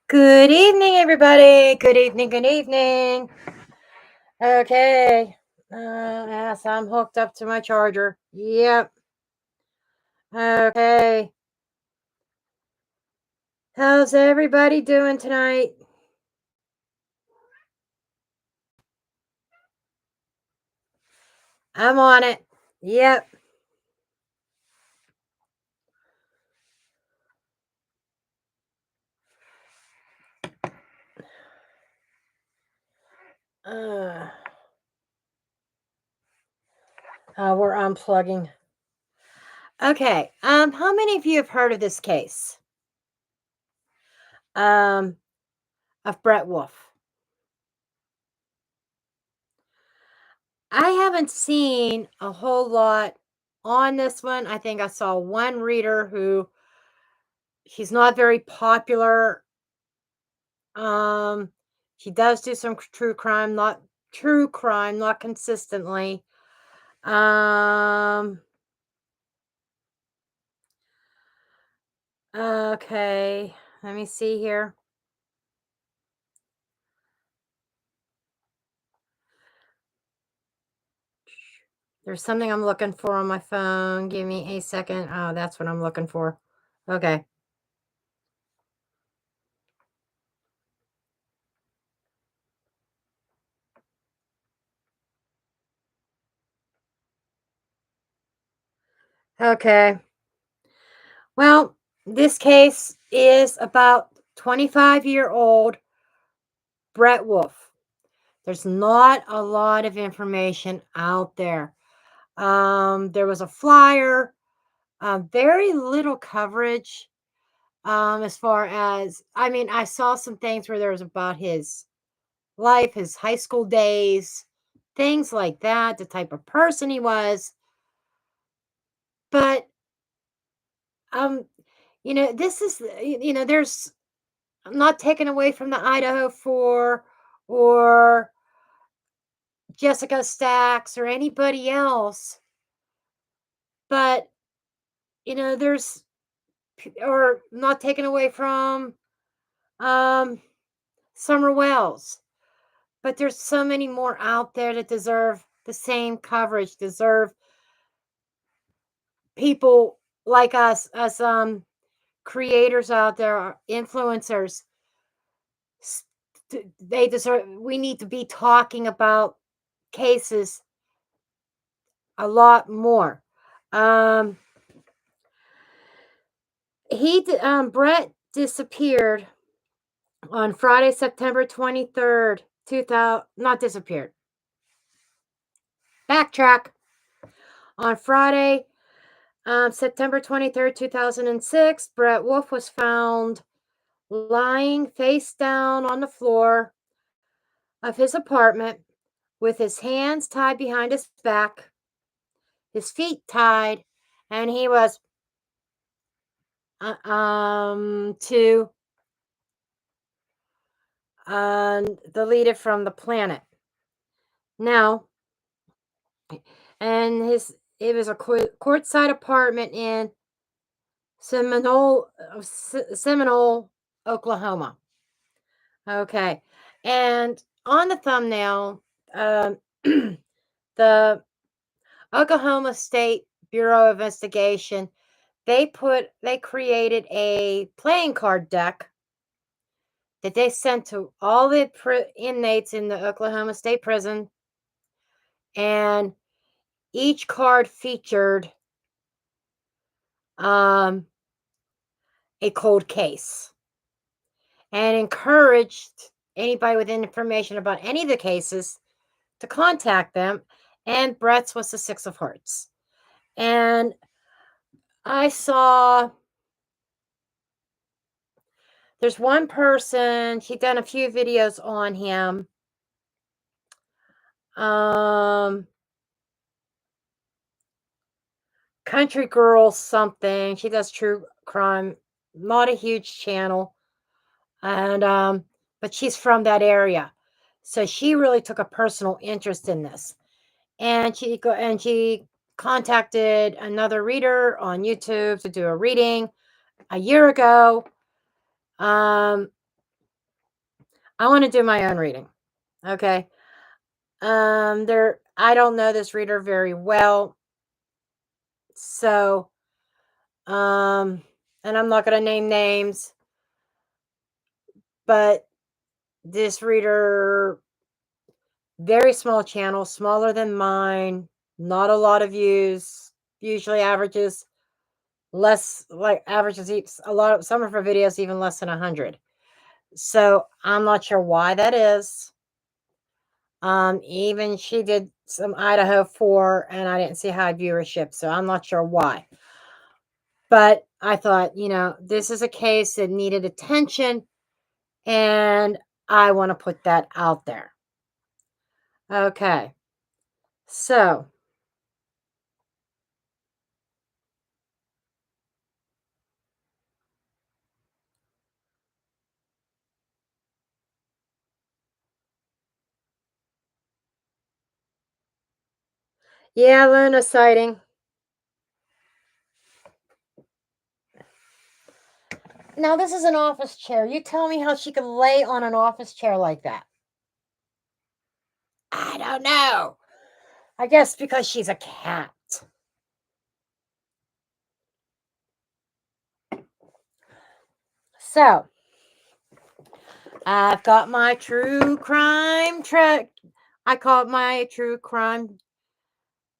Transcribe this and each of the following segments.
Good evening, everybody. Good evening. Good evening. Okay. Yes, I'm hooked up to my charger. Yep. Okay. How's everybody doing tonight? I'm on it. Yep. Uh, we're unplugging. Okay. How many of you have heard of this case? Um, of Brett Wolfe. I haven't seen a whole lot on this one. I think I saw one reader who he's not very popular. Um, he does do some true crime, not consistently. Um, okay, let me see here. There's something I'm looking for on my phone. Give me a second. Oh, that's what I'm looking for. Okay. Okay. Well, this case is about 25-year-old Brett Wolfe. There's not a lot of information out there. There was a flyer, very little coverage. As far as, I mean, I saw some things where there was about his life, his high school days, things like that, the type of person he was. But, um, this is, there's I'm not taken away from the Idaho 4 or Jessica Stacks or anybody else, but, there's, or not taken away from, um, Summer Wells. But there's so many more out there that deserve the same coverage, deserve people like us, creators out there, influencers. s- They deserve. We need to be talking about cases a lot more. Um, Brett disappeared on Friday, September 23rd, 2000. Not disappeared. Backtrack. On Friday, September 23rd, 2006, Brett Wolfe was found lying face down on the floor of his apartment with his hands tied behind his back, his feet tied, and he was to deleted from the planet. Now, and it was a courtside apartment in Seminole, Oklahoma. Okay. And on the thumbnail, um, the Oklahoma State Bureau of Investigation, they created a playing card deck that they sent to all the inmates in the Oklahoma State Prison, and each card featured um, a cold case and encouraged anybody with information about any of the cases to contact them, and Brett's was the Six of Hearts. And I saw there's one person, she done a few videos on him. Um, Country Girl something. She does true crime, not a huge channel. And but she's from that area. So she really took a personal interest in this. And she contacted another reader on YouTube to do a reading a year ago. Um, I want to do my own reading. Okay. I don't know this reader very well. So, and I'm not going to name names, but this reader, very small channel, smaller than mine, not a lot of views, usually averages less, like averages a lot of some of her videos even less than 100. So I'm not sure why that is. Even she did some Idaho 4 and I didn't see high viewership, so I'm not sure why. But I thought, this is a case that needed attention and I want to put that out there. Okay. So, yeah, Luna sighting. Now, this is an office chair. You tell me how she could lay on an office chair like that. I don't know. I guess because she's a cat. So, I've got my true crime I call it my true crime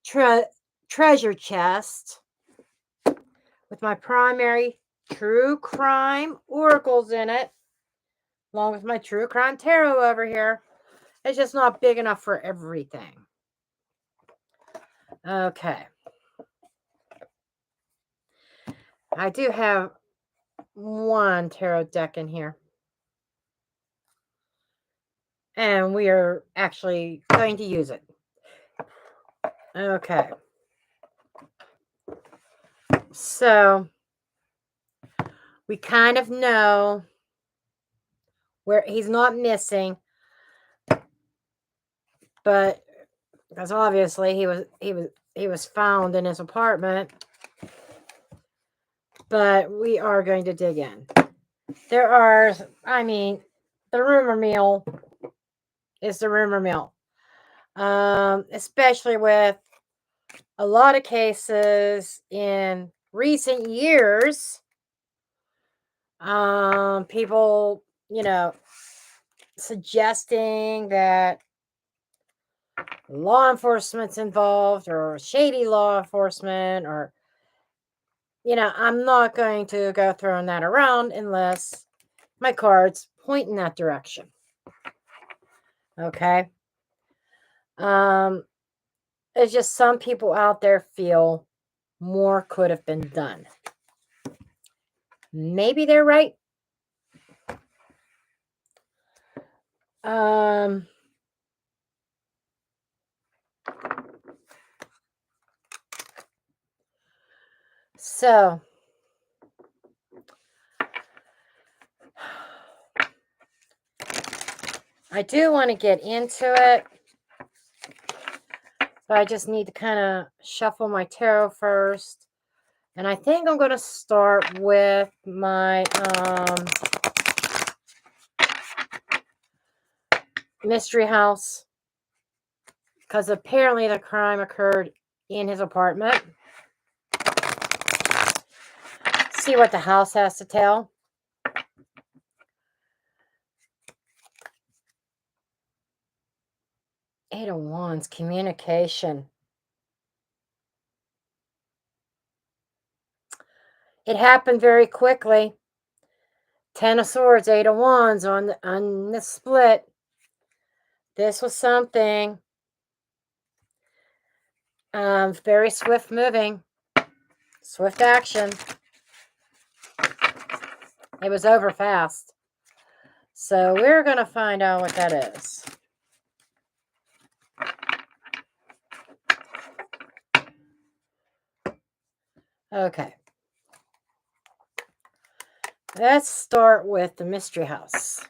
treasure chest with my primary true crime oracles in it, along with my true crime tarot over here. It's just not big enough for everything. Okay. I do have one tarot deck in here. And we are actually going to use it. Okay. So we kind of know where he's not missing, but because obviously he was found in his apartment. But we are going to dig in. The rumor mill is the rumor mill. Especially with a lot of cases in recent years. People, suggesting that law enforcement's involved or shady law enforcement or I'm not going to go throwing that around unless my cards point in that direction. Okay. It's just some people out there feel more could have been done. Maybe they're right. So I do want to get into it, but I just need to kind of shuffle my tarot first. And I think I'm going to start with my mystery house, because apparently the crime occurred in his apartment. See what the house has to tell. Eight of Wands, communication. It happened very quickly. Ten of Swords, Eight of Wands on the split. This was something very swift moving, swift action. It was over fast. So we're going to find out what that is. Okay. Let's start with the mystery house.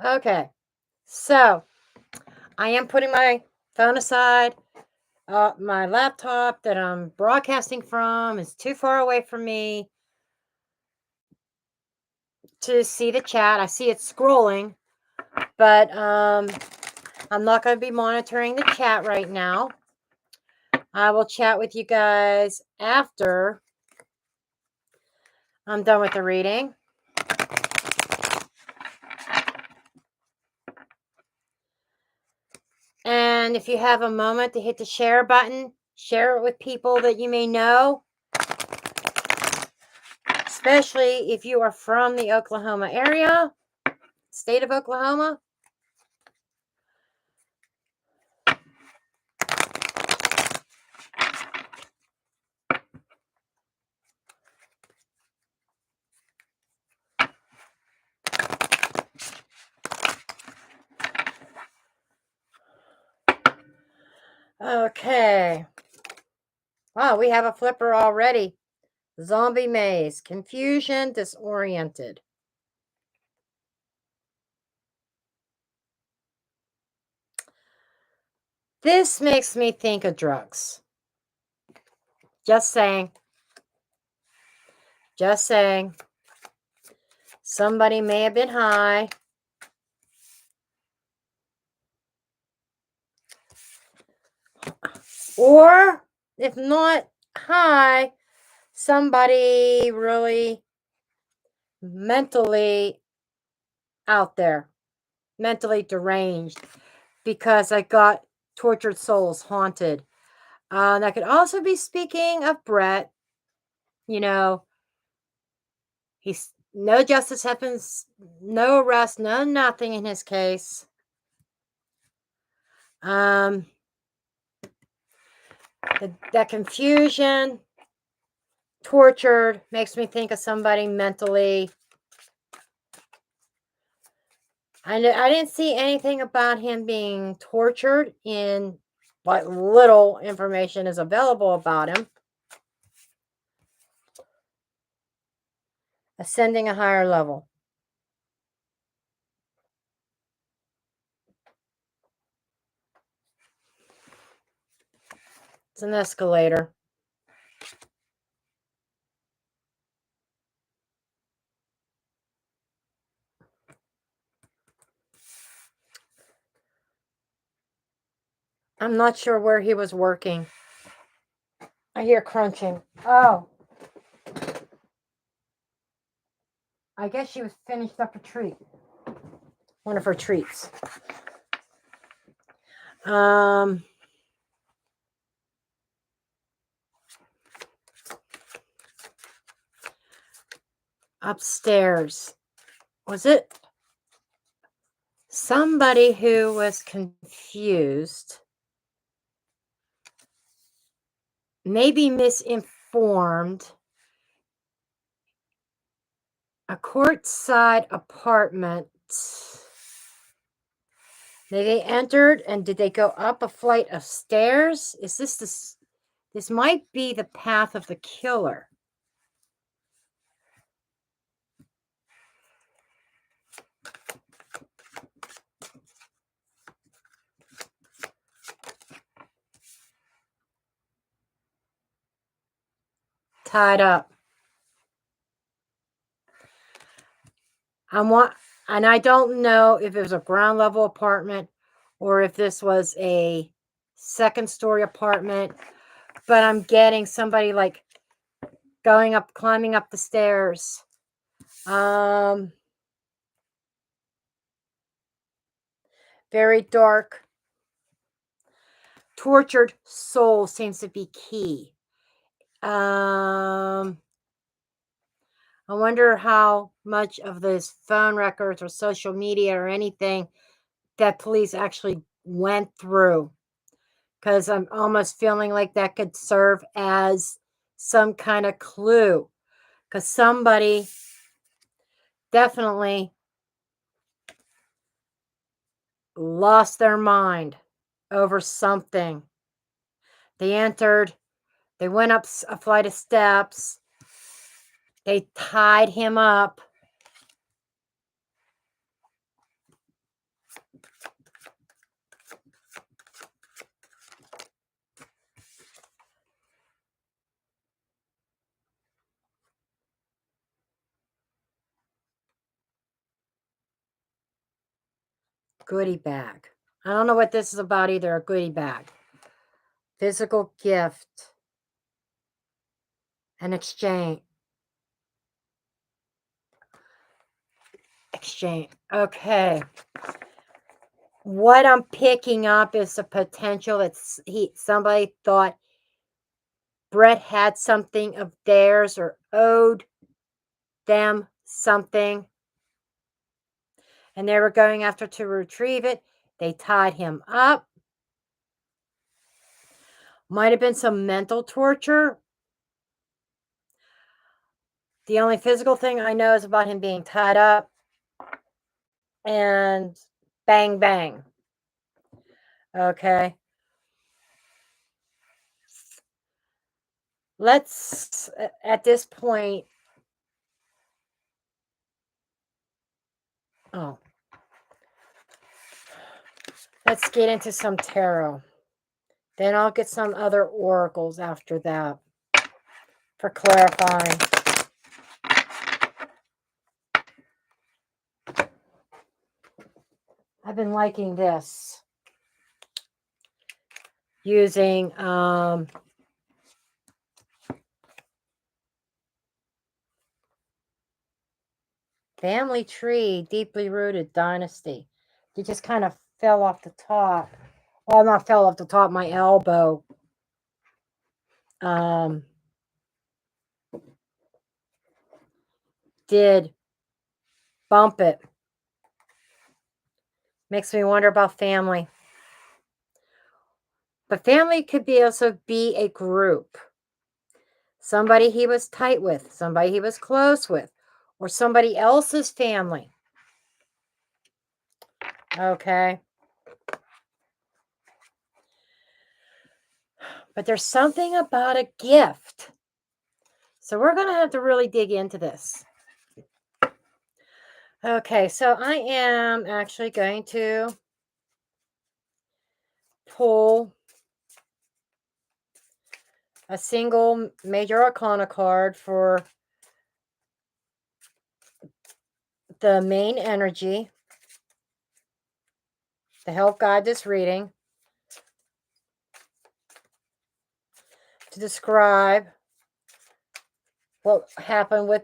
Okay. So I am putting my phone aside. My laptop that I'm broadcasting from is too far away from me to see the chat. I see it scrolling, but I'm not going to be monitoring the chat right now. I will chat with you guys after I'm done with the reading. And if you have a moment to hit the share button, share it with people that you may know, especially if you are from the Oklahoma area, state of Oklahoma. Okay. Wow, we have a flipper already. Zombie maze. Confusion, disoriented. This makes me think of drugs. Just saying. Just saying. Somebody may have been high. Or, if not high, somebody really mentally out there, mentally deranged, because I got tortured souls haunted. That could also be speaking of Brett. You know, he's no justice happens, no arrest, no nothing in his case. Um, that confusion, tortured, makes me think of somebody mentally. I didn't see anything about him being tortured in what little information is available about him. Ascending a higher level. It's an escalator. I'm not sure where he was working. I hear crunching. Oh. I guess she was finished up a treat. One of her treats. Upstairs. Was it somebody who was confused? Maybe misinformed. A courtside apartment. They entered, and did they go up a flight of stairs? Is this? This might be the path of the killer. Tied up. And I don't know if it was a ground level apartment or if this was a second story apartment, but I'm getting somebody like climbing up the stairs. Very dark. Tortured soul seems to be key. I wonder how much of this phone records or social media or anything that police actually went through. Because I'm almost feeling like that could serve as some kind of clue. Because somebody definitely lost their mind over something. They entered, they went up a flight of steps, they tied him up. Goodie bag. I don't know what this is about either. A goodie bag. Physical gift. An exchange. Exchange. Okay. What I'm picking up is the potential that somebody thought Brett had something of theirs or owed them something, and they were going after to retrieve it. They tied him up. Might have been some mental torture. The only physical thing I know is about him being tied up and bang, bang. Okay. Let's, at this point, oh, let's get into some tarot. Then I'll get some other oracles after that for clarifying. I've been liking this. Using family tree, deeply rooted dynasty. It just kind of fell off the top. Well, not fell off the top, my elbow. Did bump it. Makes me wonder about family. But family could also be a group. Somebody he was tight with, somebody he was close with, or somebody else's family. Okay. But there's something about a gift. So we're going to have to really dig into this. Okay, so I am actually going to pull a single major arcana card for the main energy to help guide this reading, to describe what happened with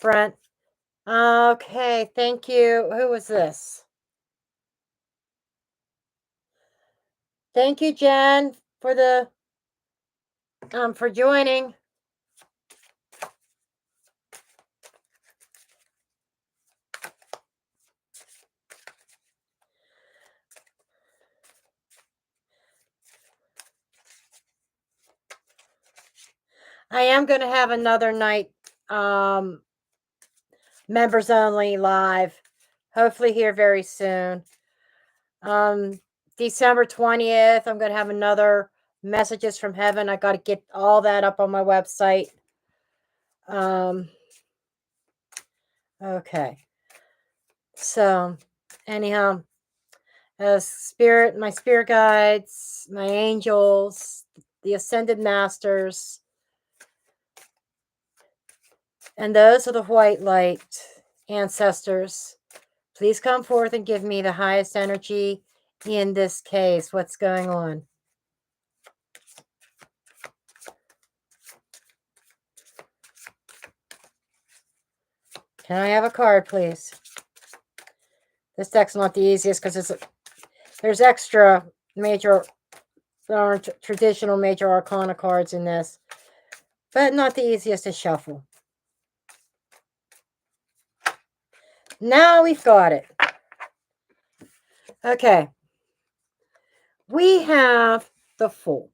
Brent. Okay, thank you. Who was this? Thank you, Jenn, for the for joining. I am going to have another night members only live, hopefully here very soon. December 20th, I'm going to have another messages from heaven. I got to get all that up on my website. Okay. So, anyhow, my spirit guides, my angels, the ascended masters, and those of the white light ancestors, please come forth and give me the highest energy in this case. What's going on? Can I have a card, please? This deck's not the easiest because there's extra major, traditional major arcana cards in this, but not the easiest to shuffle. Now we've got it. Okay. We have the Fool.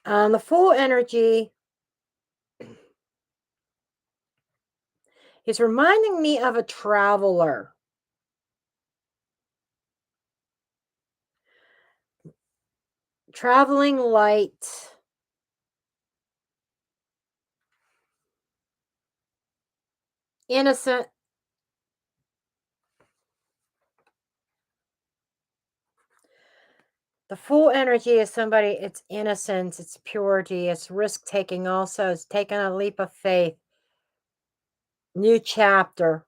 The Fool energy is reminding me of a traveler. Traveling light. Innocent. The Fool energy is somebody, it's innocence, it's purity, it's risk taking also, it's taking a leap of faith. New chapter.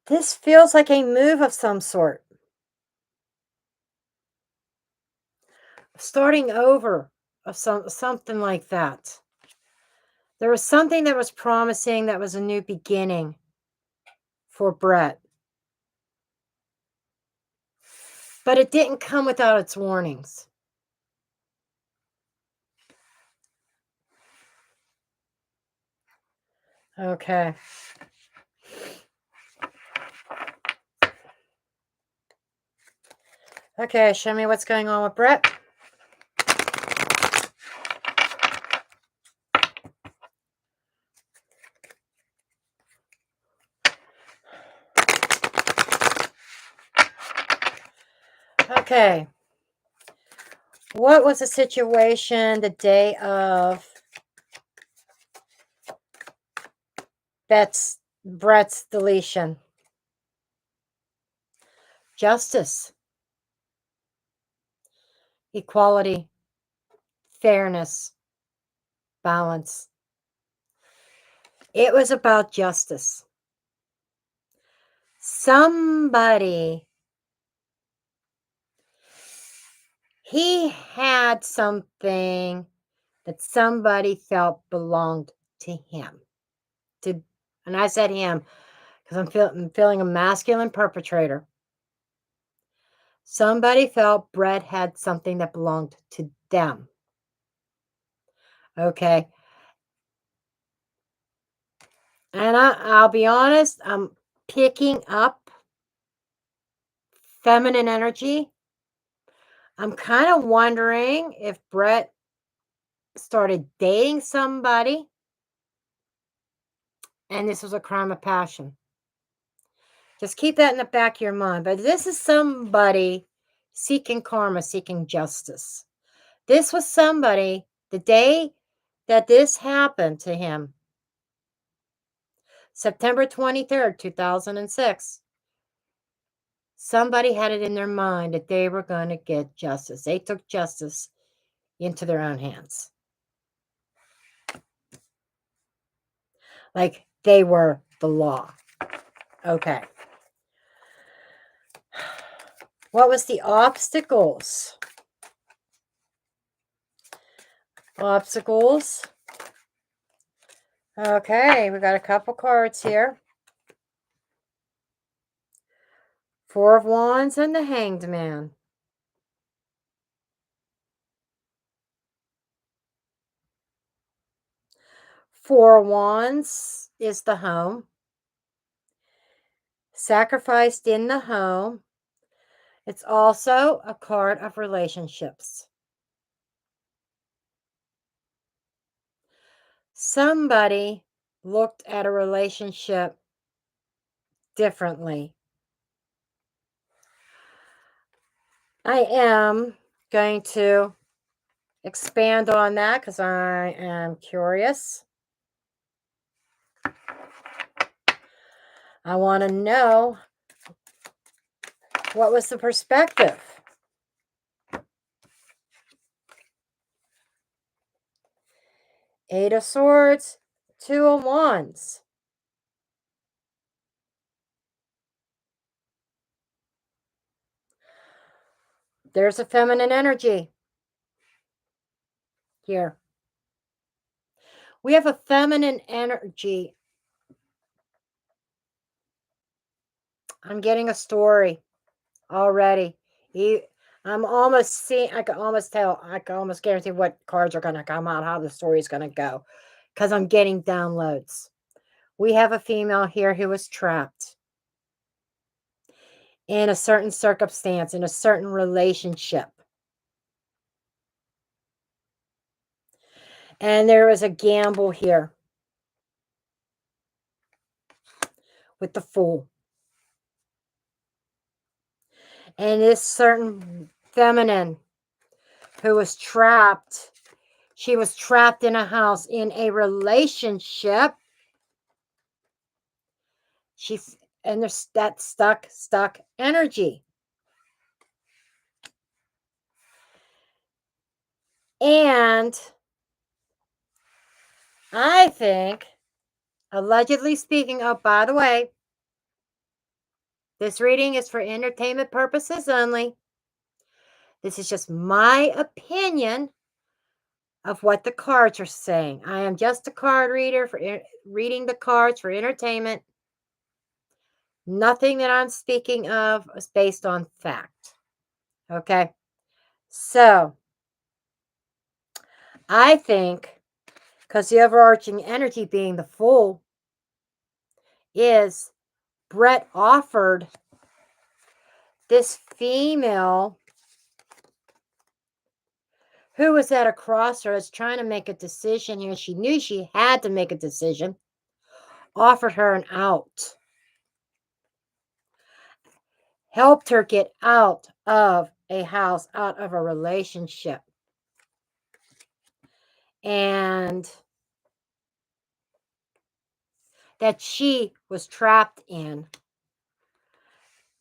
This feels like a move of some sort. Starting over of something like that. There was something that was promising that was a new beginning for Brett, but it didn't come without its warnings. Okay. Okay, show me what's going on with Brett. Okay. What was the situation the day of Brett's deletion? Justice, equality, fairness, balance. It was about justice. Somebody, he had something that somebody felt belonged to him. And I said him because I'm feeling a masculine perpetrator. Somebody felt Brett had something that belonged to them. Okay. And I'll be honest, I'm picking up feminine energy. I'm kind of wondering if Brett started dating somebody and this was a crime of passion. Just keep that in the back of your mind. But this is somebody seeking karma, seeking justice. This was somebody, the day that this happened to him, September 23rd, 2006, somebody had it in their mind that they were going to get justice. They took justice into their own hands. Like they were the law. Okay. What was the obstacles? Obstacles. Okay, we got a couple cards here. Four of Wands and the Hanged Man. Four of Wands is the home. Sacrificed in the home. It's also a card of relationships. Somebody looked at a relationship differently. I am going to expand on that because I am curious. I want to know what was the perspective. Eight of Swords, Two of Wands. There's a feminine energy here. We have a feminine energy. I'm getting a story already. I'm almost seeing, I can almost tell, I can almost guarantee what cards are going to come out, how the story is going to go, because I'm getting downloads. We have a female here who was trapped in a certain circumstance, in a certain relationship. And there was a gamble here with the Fool. And this certain feminine who was trapped, she was trapped in a house in a relationship. And there's that stuck energy. And I think, allegedly speaking, oh, by the way, This reading is for entertainment purposes only. This is just my opinion of what the cards are saying. I am just a card reader for reading the cards for entertainment. Nothing that I'm speaking of is based on fact. Okay? So, I think, because the overarching energy being the Fool, is Brett offered this female who was at a crossroads trying to make a decision here. She knew she had to make a decision, offered her an out, helped her get out of a house, out of a relationship. And that she was trapped in.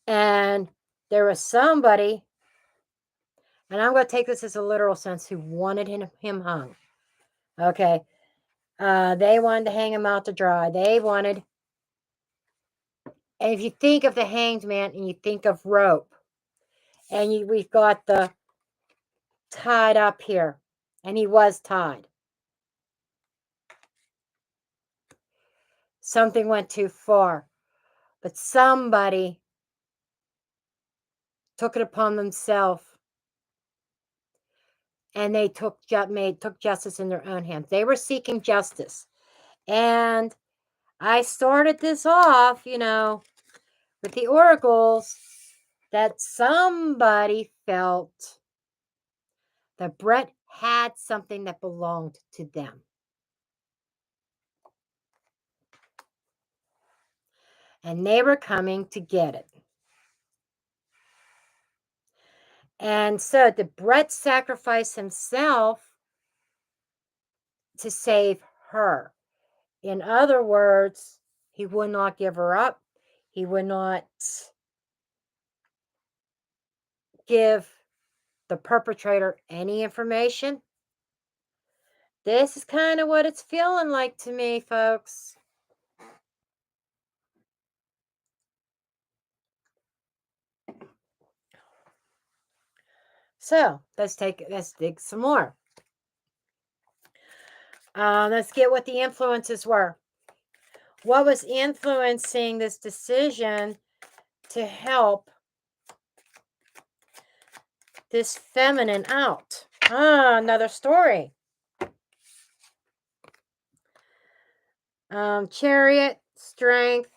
And there was somebody, and I'm going to take this as a literal sense, who wanted him hung. Okay. They wanted to hang him out to dry. They wanted, and if you think of the Hanged Man and you think of rope, and we've got the tied up here, and he was tied. Something went too far, but somebody took it upon themselves, and they took justice in their own hands. They were seeking justice, and I started this off, with the oracles, that somebody felt that Brett had something that belonged to them. And they were coming to get it. And so did Brett sacrifice himself to save her? In other words, he would not give her up. He would not give the perpetrator any information. This is kind of what it's feeling like to me, folks. So let's dig some more. Let's get what the influences were. What was influencing this decision to help this feminine out? Another story. Chariot, Strength,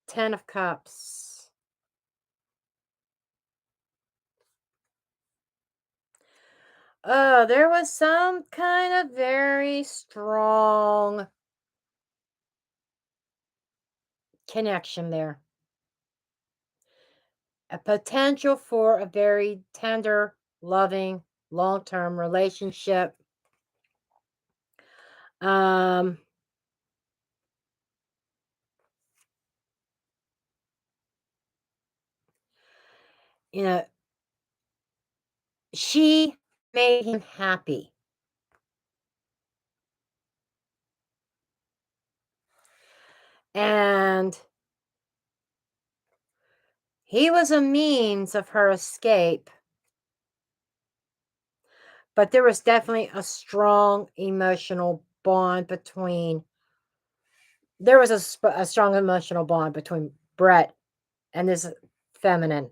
10 of Cups. Oh, there was some kind of very strong connection there. A potential for a very tender, loving, long-term relationship. You know, she made him happy. And he was a means of her escape. But there was definitely a strong emotional bond between, there was a strong emotional bond between Brett and this feminine.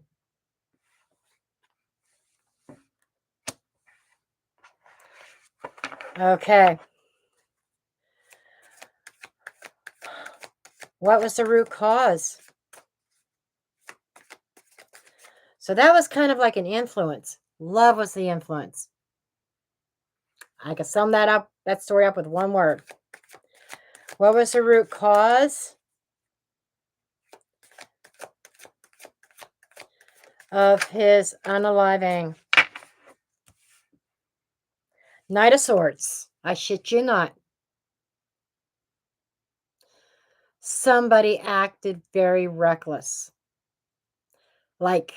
Okay. What was the root cause? So that was kind of like an influence. Love was the influence. I could sum that story up with one word. What was the root cause of his unaliving? Knight of Swords. I shit you not. Somebody acted very reckless. Like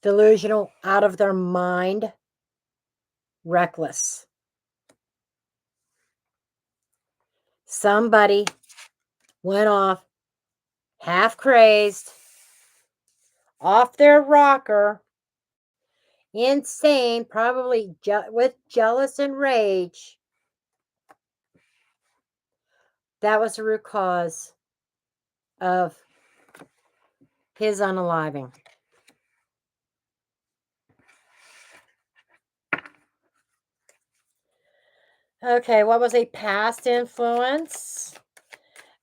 delusional, out of their mind, reckless. Somebody went off half crazed, off their rocker, insane, probably with jealous and rage. That was the root cause of his unaliving. Okay, what was a past influence?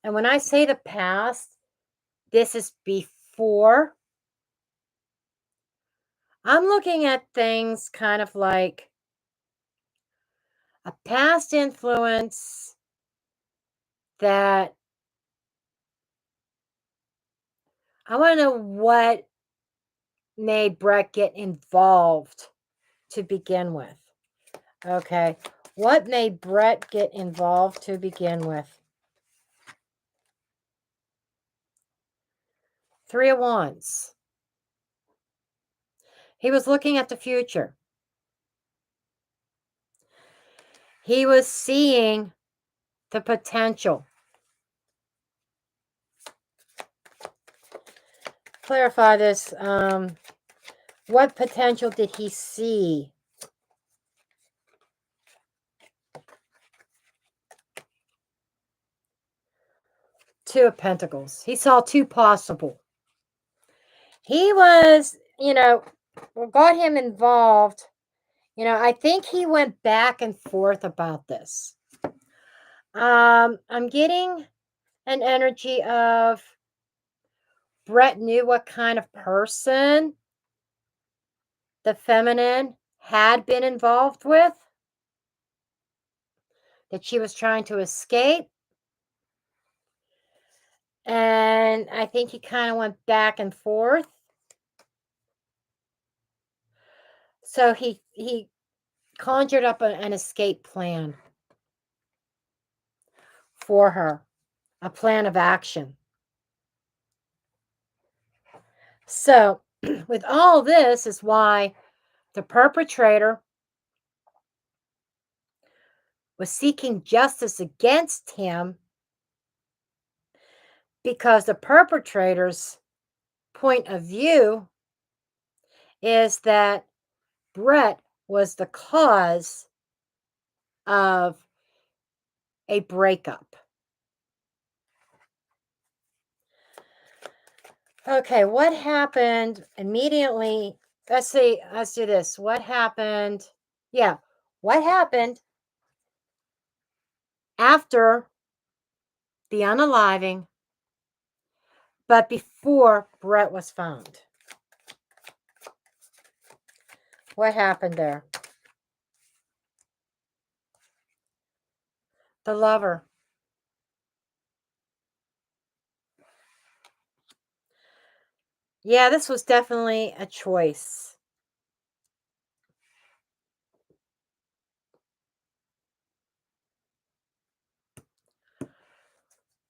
And when I say the past, this is before. I'm looking at things kind of like a past influence that I want to know what made Brett get involved to begin with. Okay, what made Brett get involved to begin with? Three of Wands. He was looking at the future. He was seeing the potential. Clarify this. What potential did he see? Two of Pentacles. He saw two possible. He was, what got him involved, I think he went back and forth about this. I'm getting an energy of Brett knew what kind of person the feminine had been involved with, that she was trying to escape. And I think he kind of went back and forth. So he conjured up an escape plan for her, a plan of action. So with all this is why the perpetrator was seeking justice against him, because the perpetrator's point of view is that Brett was the cause of a breakup. Okay, what happened immediately? Let's do this. What happened? Yeah, what happened after the unaliving, but before Brett was found? What happened there? The Lover. Yeah, this was definitely a choice.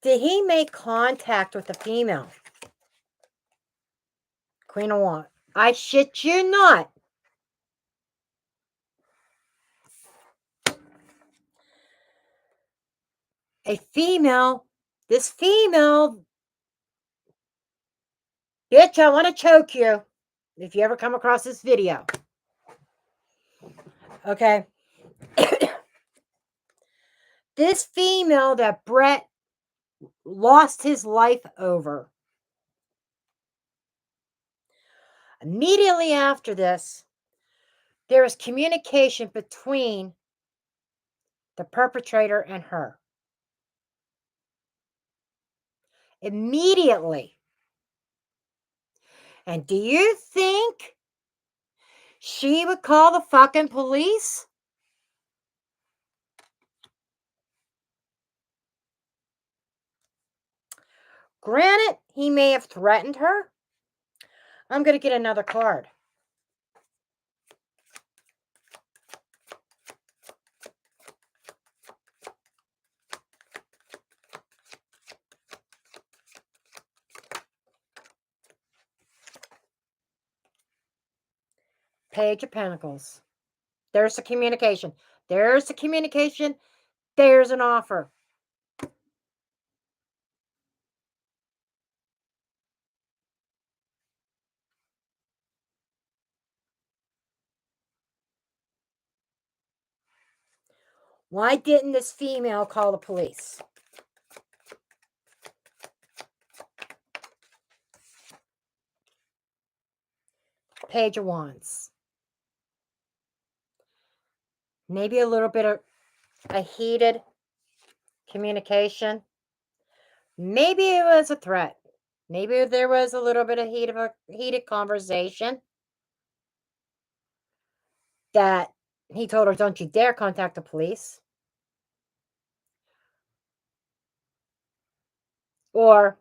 Did he make contact with the female? Queen of Wands. I shit you not. A female, this female, bitch, I want to choke you if you ever come across this video. Okay. This female that Brett lost his life over. Immediately after this, there was communication between the perpetrator and her. Immediately. And do you think she would call the fucking police? Granted, he may have threatened her. I'm going to get another card. Page of Pentacles. There's the communication. There's the communication. There's an offer. Why didn't this female call the police? Page of Wands. Maybe a little bit of a heated communication. Maybe it was a threat. Maybe there was a little bit of heated conversation that he told her, don't you dare contact the police. Or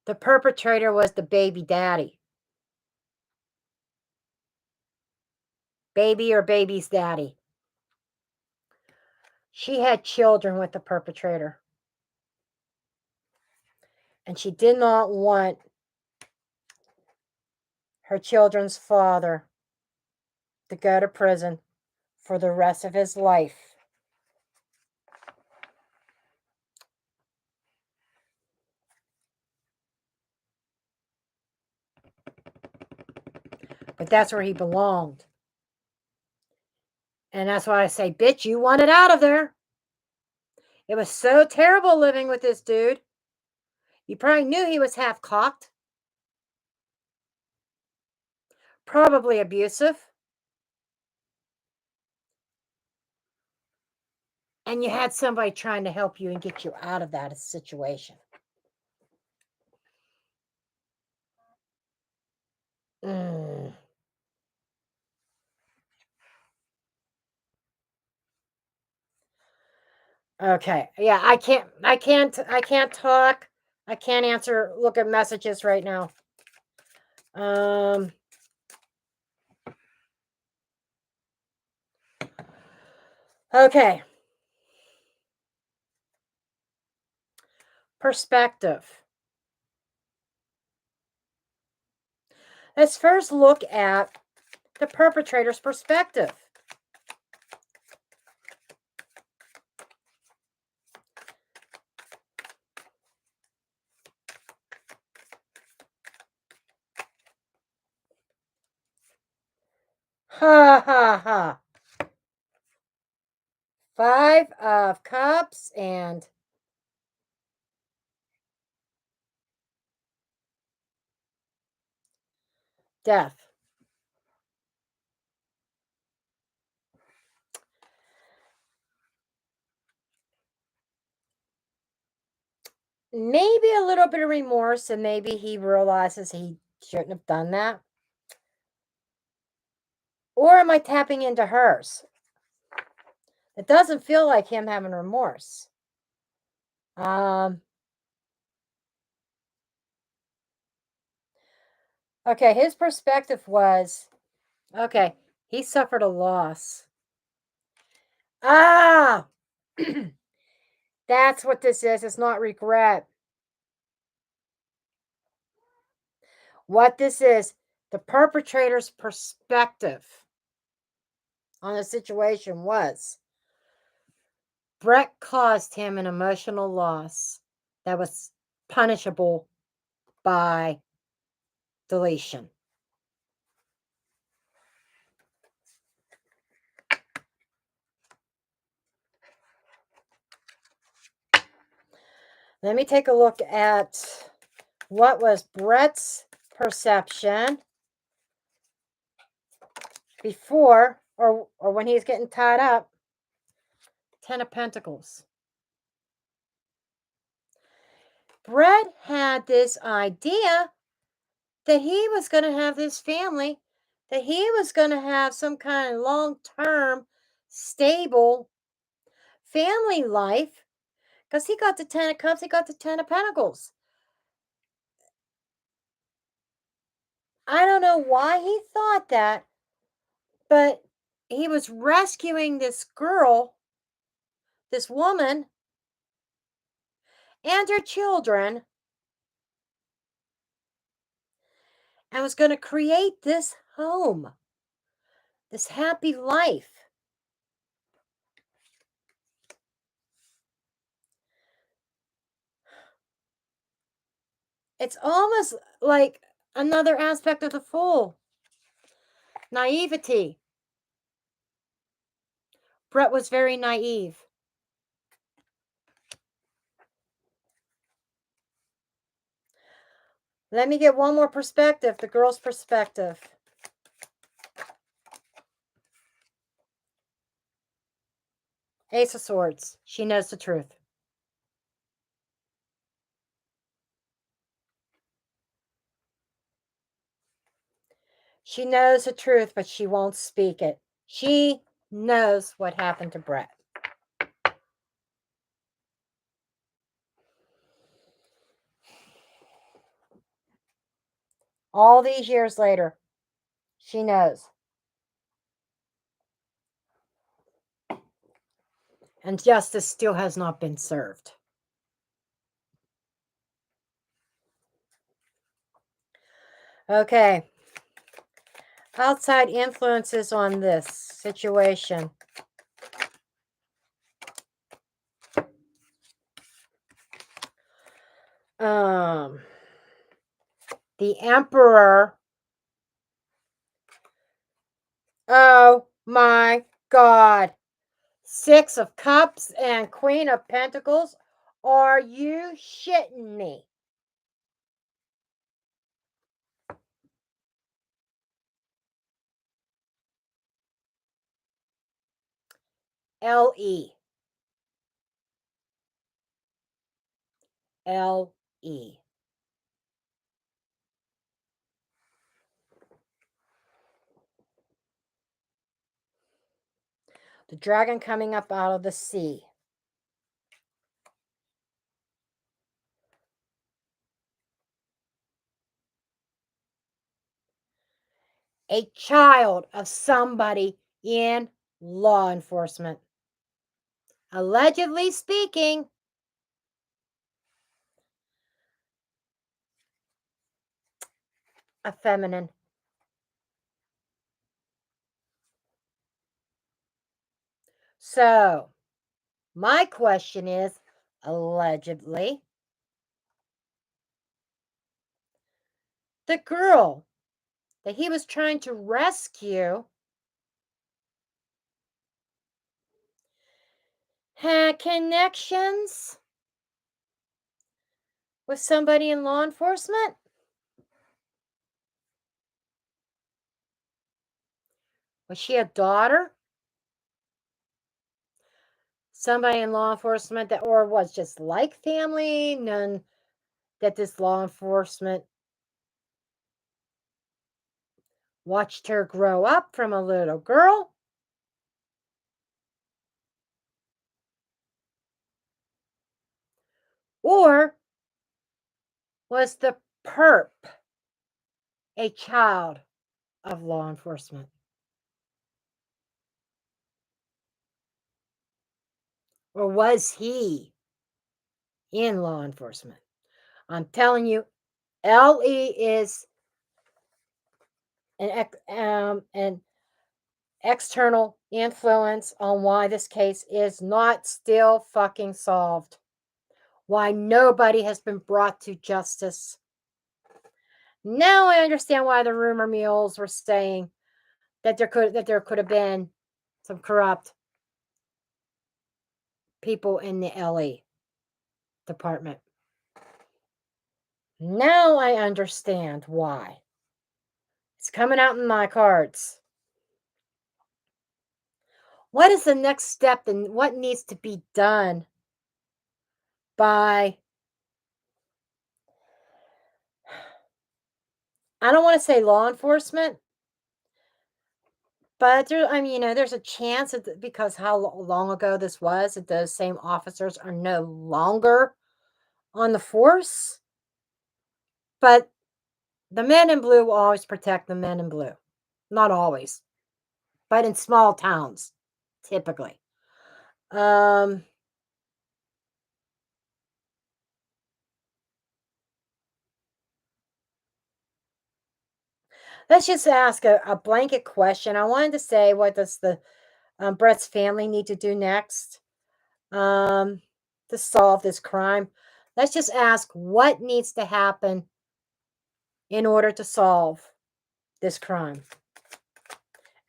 the perpetrator was the baby daddy. Baby or baby's daddy. She had children with the perpetrator. And she did not want her children's father to go to prison for the rest of his life. But that's where he belonged. And that's why I say, bitch, you wanted out of there. It was so terrible living with this dude. You probably knew he was half cocked. Probably abusive. And you had somebody trying to help you and get you out of that situation. Okay. Yeah, I can't talk. I can't look at messages right now. Okay. Perspective. Let's first look at the perpetrator's perspective. Ha ha ha. 5 of Cups and Death. Maybe a little bit of remorse, and maybe he realizes he shouldn't have done that. Or am I tapping into hers? It doesn't feel like him having remorse. Okay, his perspective was, okay, he suffered a loss. Ah! That's what this is. It's not regret. What this is, the perpetrator's perspective on the situation was Brett caused him an emotional loss that was punishable by deletion. Let me take a look at what was Brett's perception before or when he's getting tied up. 10 of Pentacles. Brett had this idea that he was going to have this family, that he was going to have some kind of long-term, stable family life, because he got the 10 of Cups, he got the 10 of Pentacles. I don't know why he thought that, but he was rescuing this girl, this woman, and her children, and was going to create this home, this happy life. It's almost like another aspect of the fool. Naivety. Brett was very naive. Let me get one more perspective, the girl's perspective. Ace of Swords. She knows the truth. She knows the truth, but she won't speak it. She knows what happened to Brett. All these years later, she knows. And justice still has not been served. Okay. Outside influences on this situation. The Emperor. Oh my God. Six of Cups and Queen of Pentacles. Are you shitting me? L-E. L-E. The dragon coming up out of the sea. A child of somebody in law enforcement. Allegedly speaking. A feminine. So, my question is, allegedly, the girl that he was trying to rescue had connections with somebody in law enforcement? Was she a daughter? Somebody in law enforcement that, or was just like family, none that this law enforcement watched her grow up from a little girl? Or was the perp a child of law enforcement? Or was he in law enforcement? I'm telling you, LE is an external influence on why this case is not still fucking solved. Why nobody has been brought to justice. Now I understand why the rumor mills were saying that there could have been some corrupt people in the LE department. Now I understand why. It's coming out in my cards. What is the next step and what needs to be done by, I don't want to say law enforcement, but there, I mean, there's a chance that because how long ago this was, that those same officers are no longer on the force. But the men in blue will always protect the men in blue. Not always, but in small towns, typically. Um, let's just ask a blanket question. I wanted to say, what does the Brett's family need to do next to solve this crime? Let's just ask what needs to happen in order to solve this crime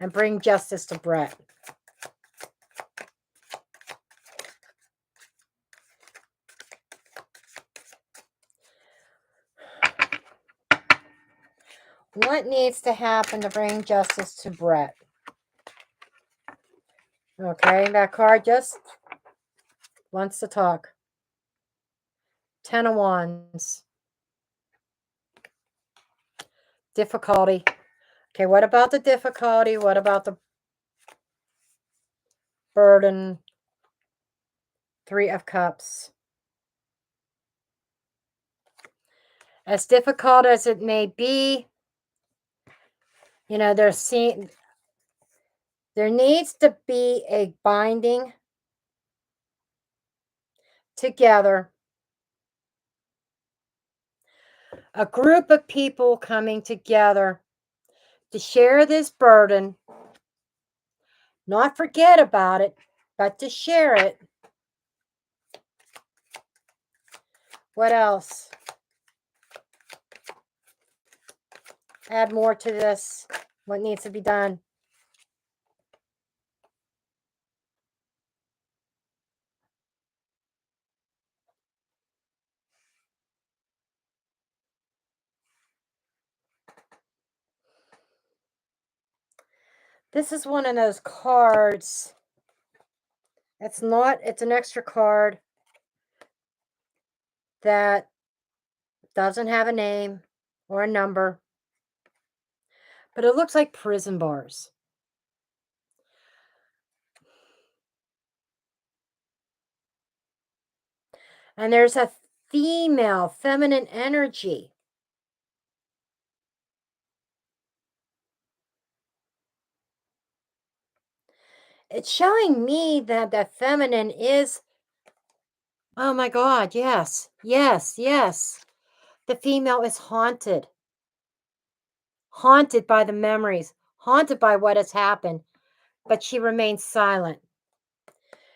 and bring justice to Brett. What needs to happen to bring justice to Brett? Okay, that card just wants to talk. 10 of Wands. Difficulty. Okay, what about the difficulty? What about the burden? 3 of Cups. As difficult as it may be, you know, there needs to be a binding together, a group of people coming together to share this burden, not forget about it, but to share it. What else? Add more to this. What needs to be done? This is one of those cards. It's an extra card that doesn't have a name or a number, but it looks like prison bars. And there's a female, feminine energy. It's showing me that the feminine is, oh my God, yes, yes, yes. The female is haunted. Haunted by the memories, haunted by what has happened, but she remains silent.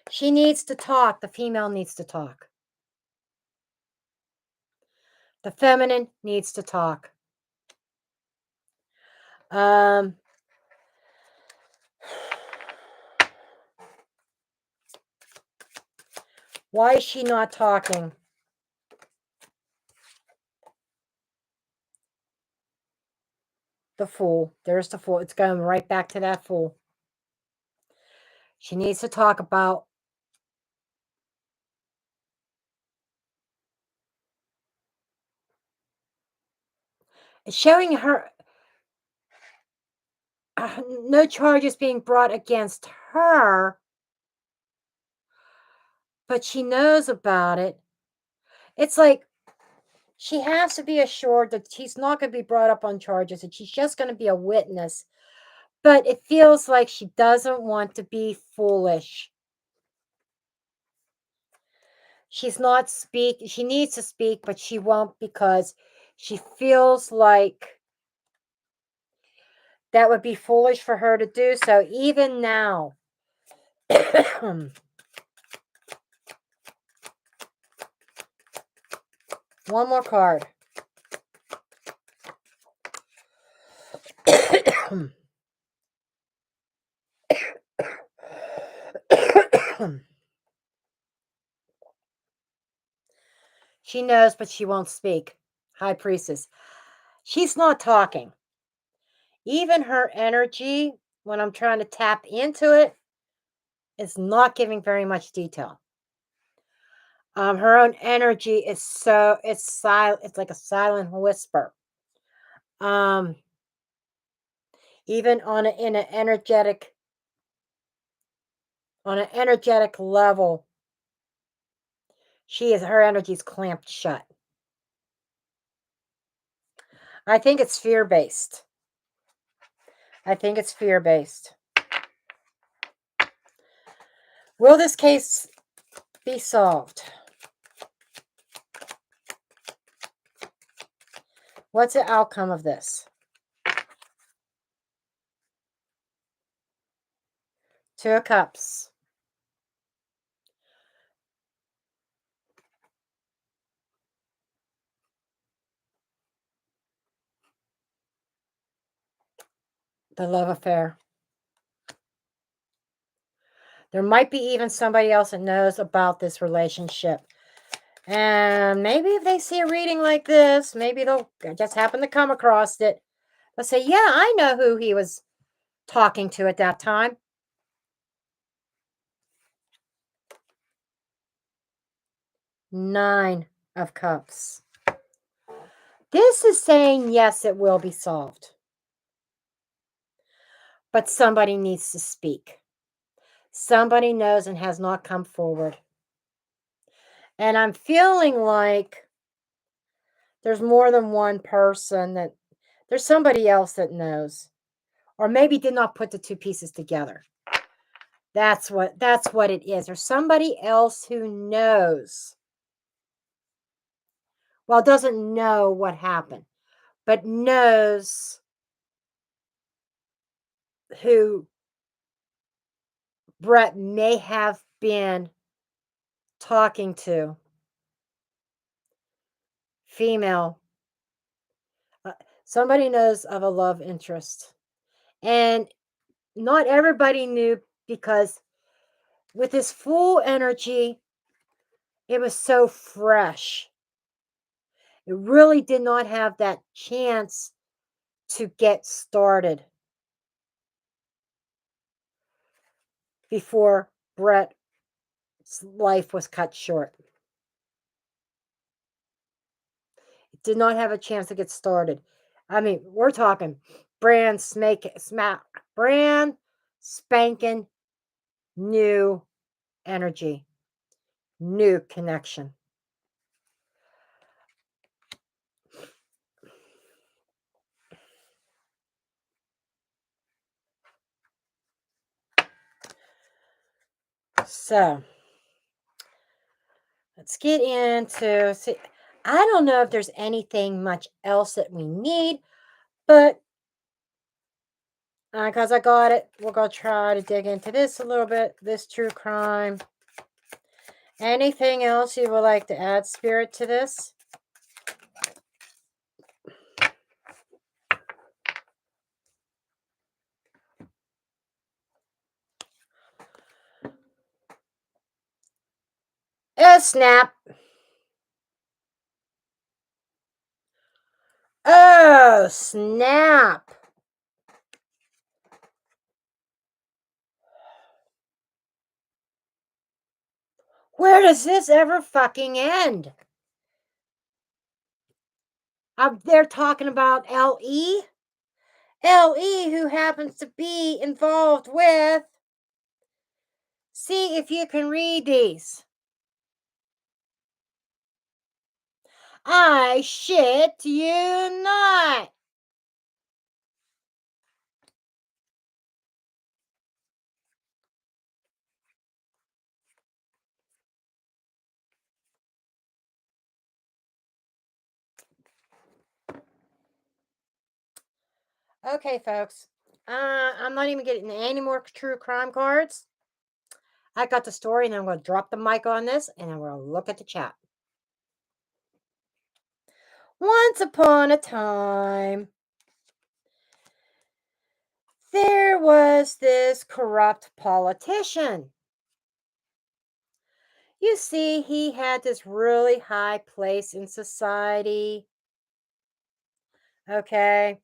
She needs to talk. The female needs to talk. The feminine needs to talk. Why is she not talking? The Fool. There's the Fool. It's going right back to that Fool. She needs to talk about it's showing her no charges being brought against her, but she knows about it. It's like she has to be assured that she's not going to be brought up on charges and she's just going to be a witness. But it feels like she doesn't want to be foolish. She's not she needs to speak, but she won't because she feels like that would be foolish for her to do so even now. One more card. She knows, but she won't speak. High Priestess. She's not talking. Even her energy, when I'm trying to tap into it, is not giving very much detail. Her own energy is it's silent. It's like a silent whisper. Even in an energetic level, her energy's clamped shut. I think it's fear-based. Will this case be solved? What's the outcome of this? 2 of Cups. The love affair. There might be even somebody else that knows about this relationship. And maybe if they see a reading like this, maybe they'll just happen to come across it. They'll say, yeah, I know who he was talking to at that time. Nine of Cups. This is saying, yes, it will be solved. But somebody needs to speak. Somebody knows and has not come forward. And I'm feeling like there's more than one person that there's somebody else that knows, or maybe did not put the two pieces together. That's what it is. There's somebody else who knows. Well, doesn't know what happened, but knows who Brett may have been talking to. Female. Uh, Somebody knows of a love interest. And not everybody knew because with his full energy, it was so fresh. It really did not have that chance to get started before Brett's life was cut short. It did not have a chance to get started. I mean, we're talking brand spanking new energy, new connection. So let's get into see. I don't know if there's anything much else that we need, but because I got it, we're gonna try to dig into this a little bit. This true crime. Anything else you would like to add, Spirit, to this? Oh, snap. Oh, snap. Where does this ever fucking end? They're talking about L.E.? L.E., who happens to be involved with. See if you can read these. I shit you not. Okay, folks. I'm not even getting any more true crime cards. I got the story, and I'm going to drop the mic on this, and I'm going to look at the chat. Once upon a time, there was this corrupt politician. You see, he had this really high place in society. Okay.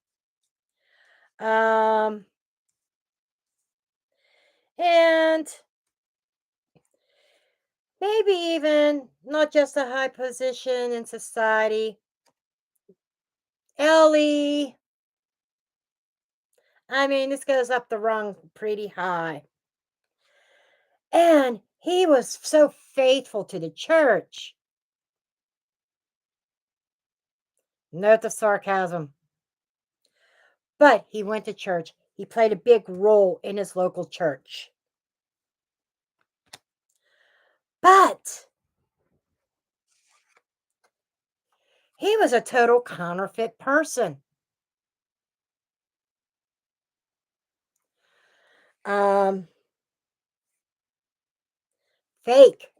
And maybe even not just a high position in society. Ellie. I mean, this goes up the rung pretty high. And he was so faithful to the church. Note the sarcasm. But he went to church. He played a big role in his local church. But he was a total counterfeit person. Fake.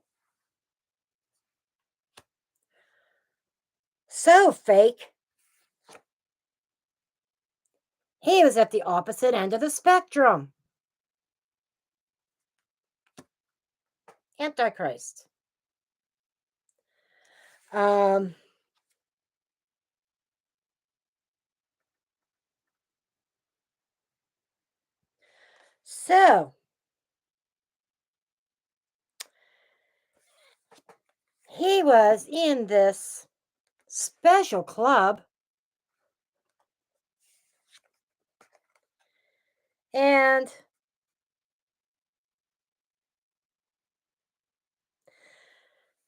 So fake. He was at the opposite end of the spectrum. Antichrist. Um, so he was in this special club, and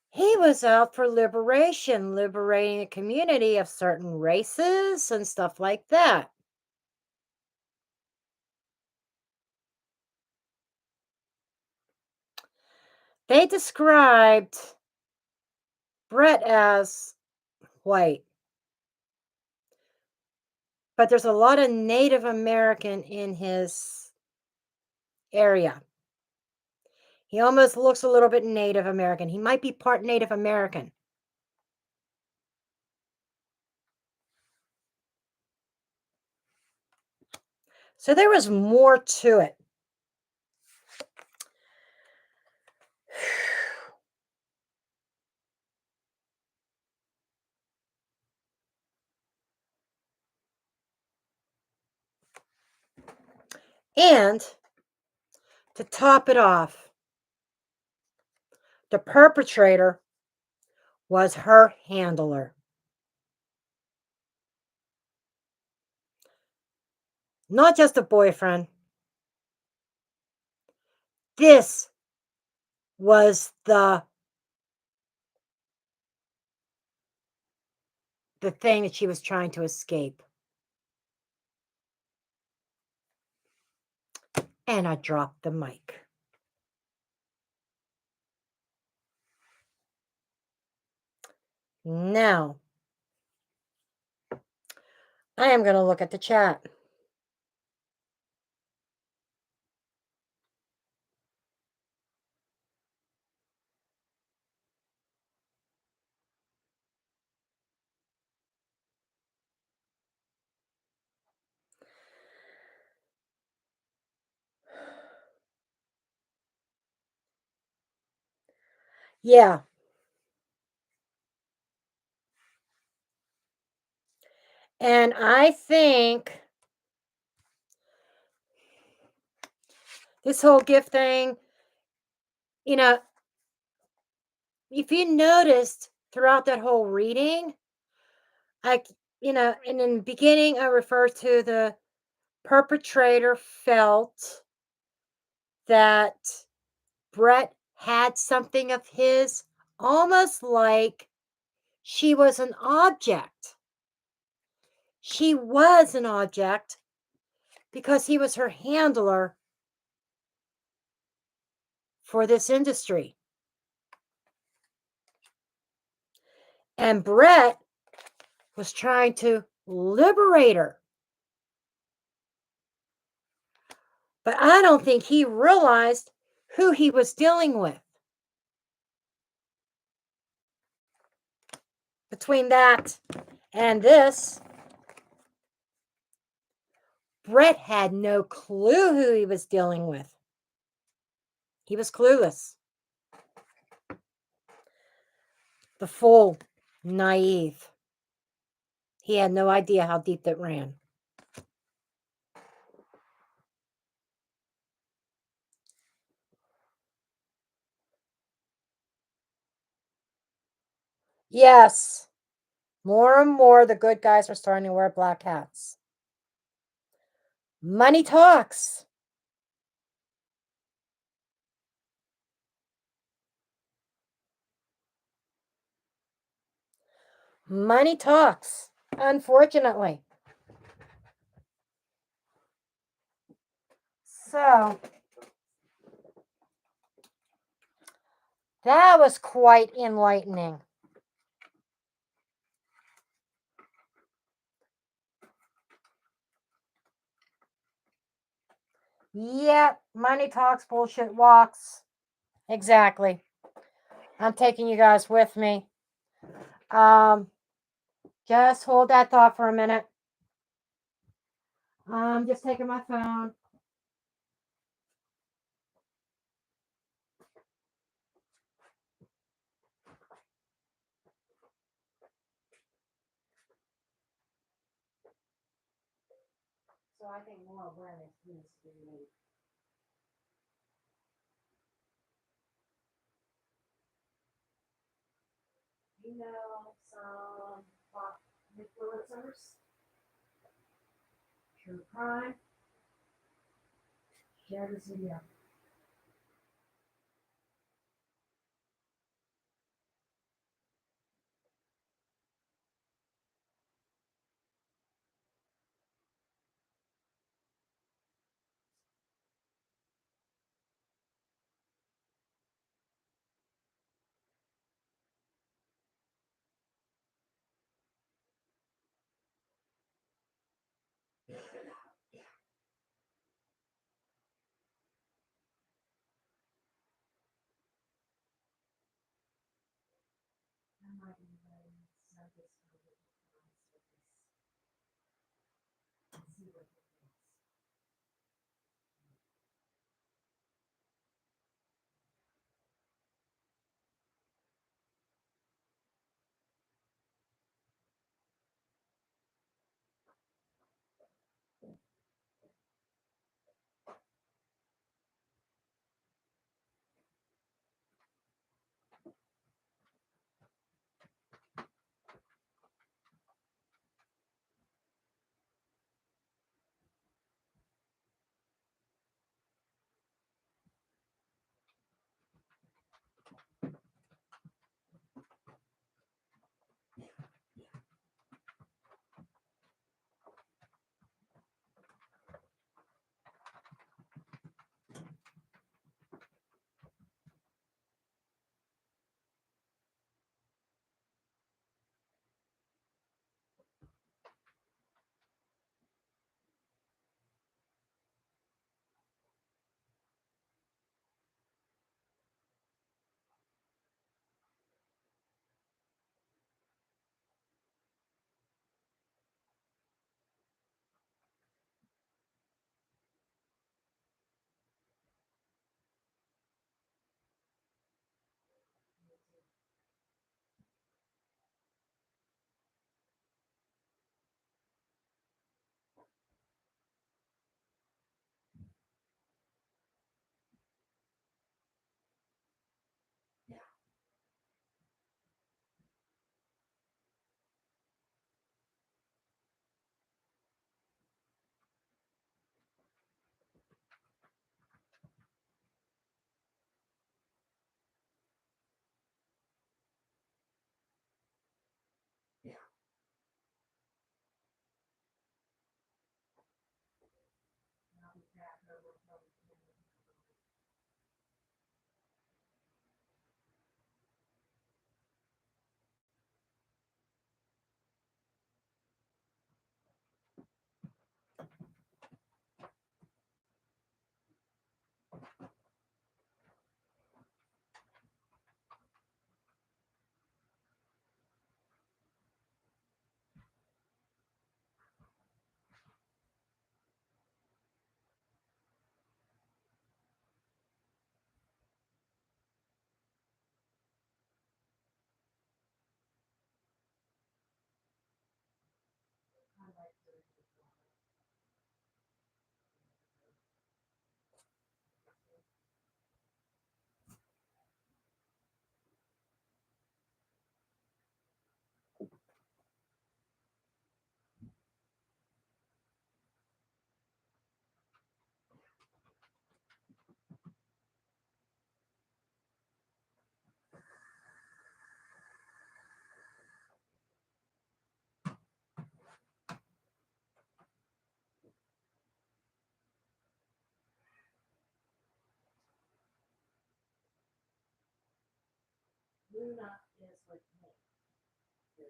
he was out for liberation, liberating a community of certain races and stuff like that. They described Brett as white, but there's a lot of Native American in his area. He almost looks a little bit Native American. He might be part Native American. So there was more to it. And to top it off, the perpetrator was her handler. Not just a boyfriend. This was the thing that she was trying to escape. And I dropped the mic. Now, I am going to look at the chat. Yeah. And I think this whole gift thing, you know, if you noticed throughout that whole reading, I, in the beginning, I referred to the perpetrator felt that Brett had something of his, almost like she was an object. She was an object because he was her handler for this industry. And Brett was trying to liberate her. But I don't think he realized who he was dealing with. Between that and this, Brett had no clue who he was dealing with. He was clueless. The fool, naive. He had no idea how deep that ran. Yes, more and more the good guys are starting to wear black hats. Money talks. Money talks, unfortunately. So, that was quite enlightening. Yep, money talks, bullshit walks. Exactly. I'm taking you guys with me. Just hold that thought for a minute. I'm just taking my phone. So I think more awareness needs to be made. You know some pop influencers, true crime, share this video. I might even send this over to and see what he thinks. I'll be back over probably. I like doing this. Luna is with me. She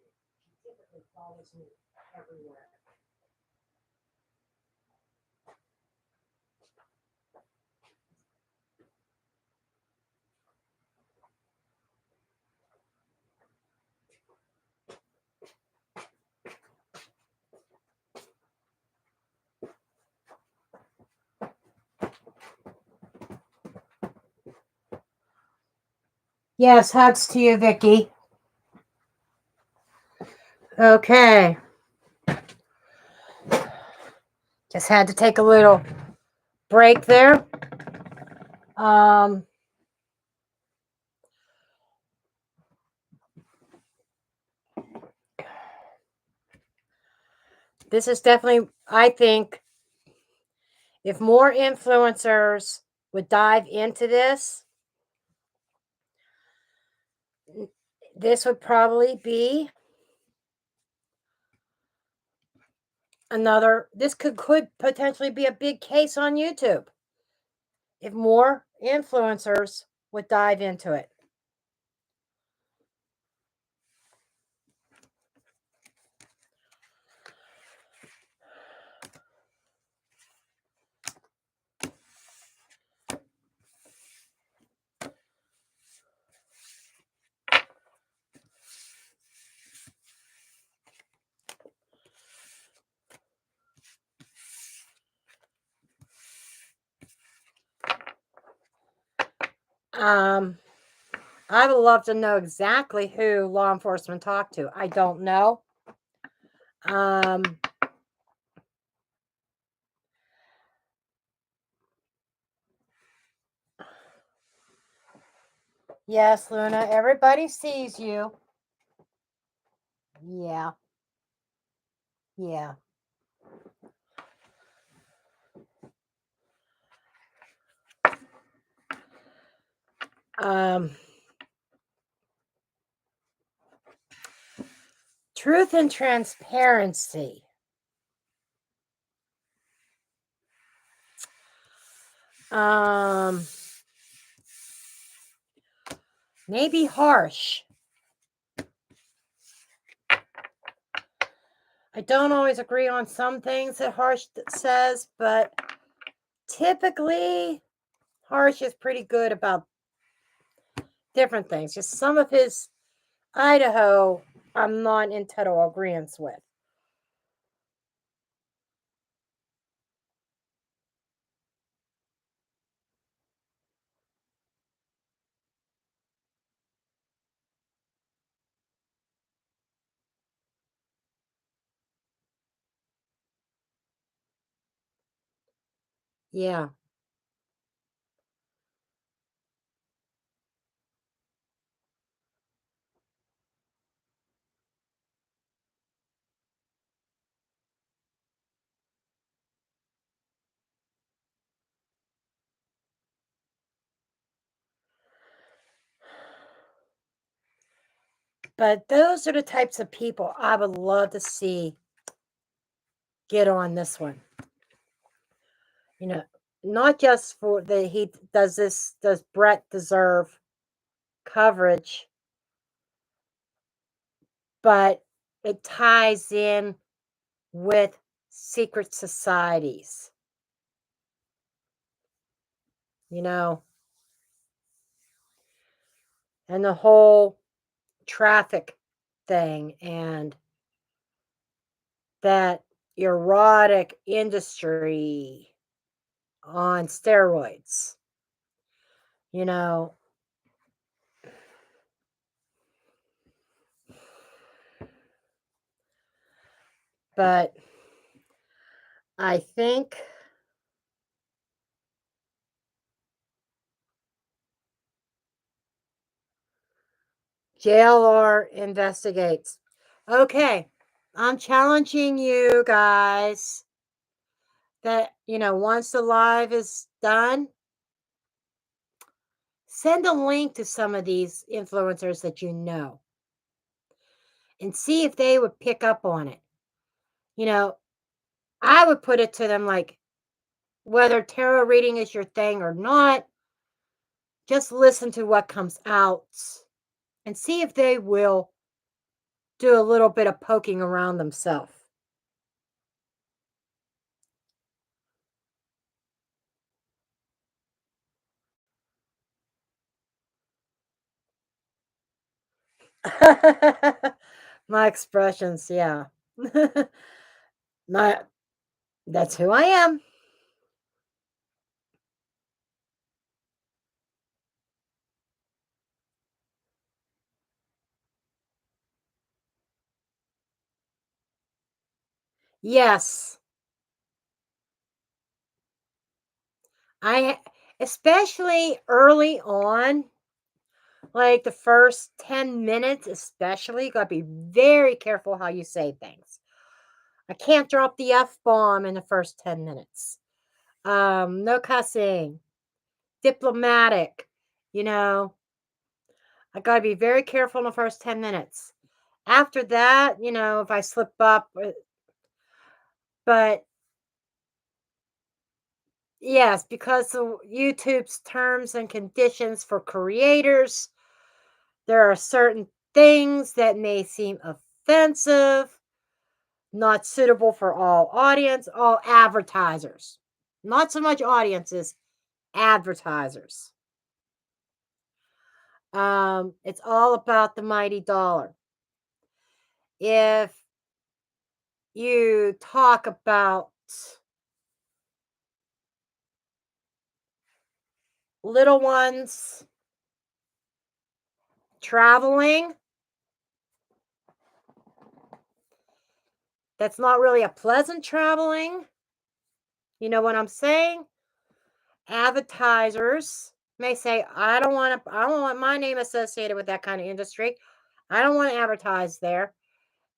typically follows me everywhere. Yes, hugs to you, Vicky. Okay. Just had to take a little break there. Um, this is definitely, I think, if more influencers would dive into this would probably be this could potentially be a big case on YouTube if more influencers would dive into it. Um, I would love to know exactly who law enforcement talked to. I don't know. Um, yes, Luna, everybody sees you. Yeah, yeah. Um, truth and transparency. Um, maybe harsh. I don't always agree on some things that Harsh says, but typically Harsh is pretty good about different things. Just some of his Idaho, I'm not in total agreement with. Yeah. But those are the types of people I would love to see get on this one. You know, not just for the he does Brett deserve coverage, but it ties in with secret societies, you know, and the whole traffic thing and that erotic industry on steroids, you know. But I think JLR investigates. Okay, I'm challenging you guys that, once the live is done, send a link to some of these influencers that you know and see if they would pick up on it. You know, I would put it to them like, whether tarot reading is your thing or not, just listen to what comes out and see if they will do a little bit of poking around themselves. My expressions, yeah. My That's who I am. Yes. I especially early on, like the first 10 minutes especially, you gotta be very careful how you say things. I can't drop the F bomb in the first 10 minutes. No cussing, diplomatic, you know, I gotta be very careful in the first 10 minutes. After that, if I slip up, but yes, because of YouTube's terms and conditions for creators, there are certain things that may seem offensive, not suitable for all advertisers. Not so much audiences, advertisers. It's all about the mighty dollar. If you talk about little ones traveling, that's not really a pleasant traveling. You know what I'm saying? Advertisers may say, I don't want my name associated with that kind of industry. I don't want to advertise there.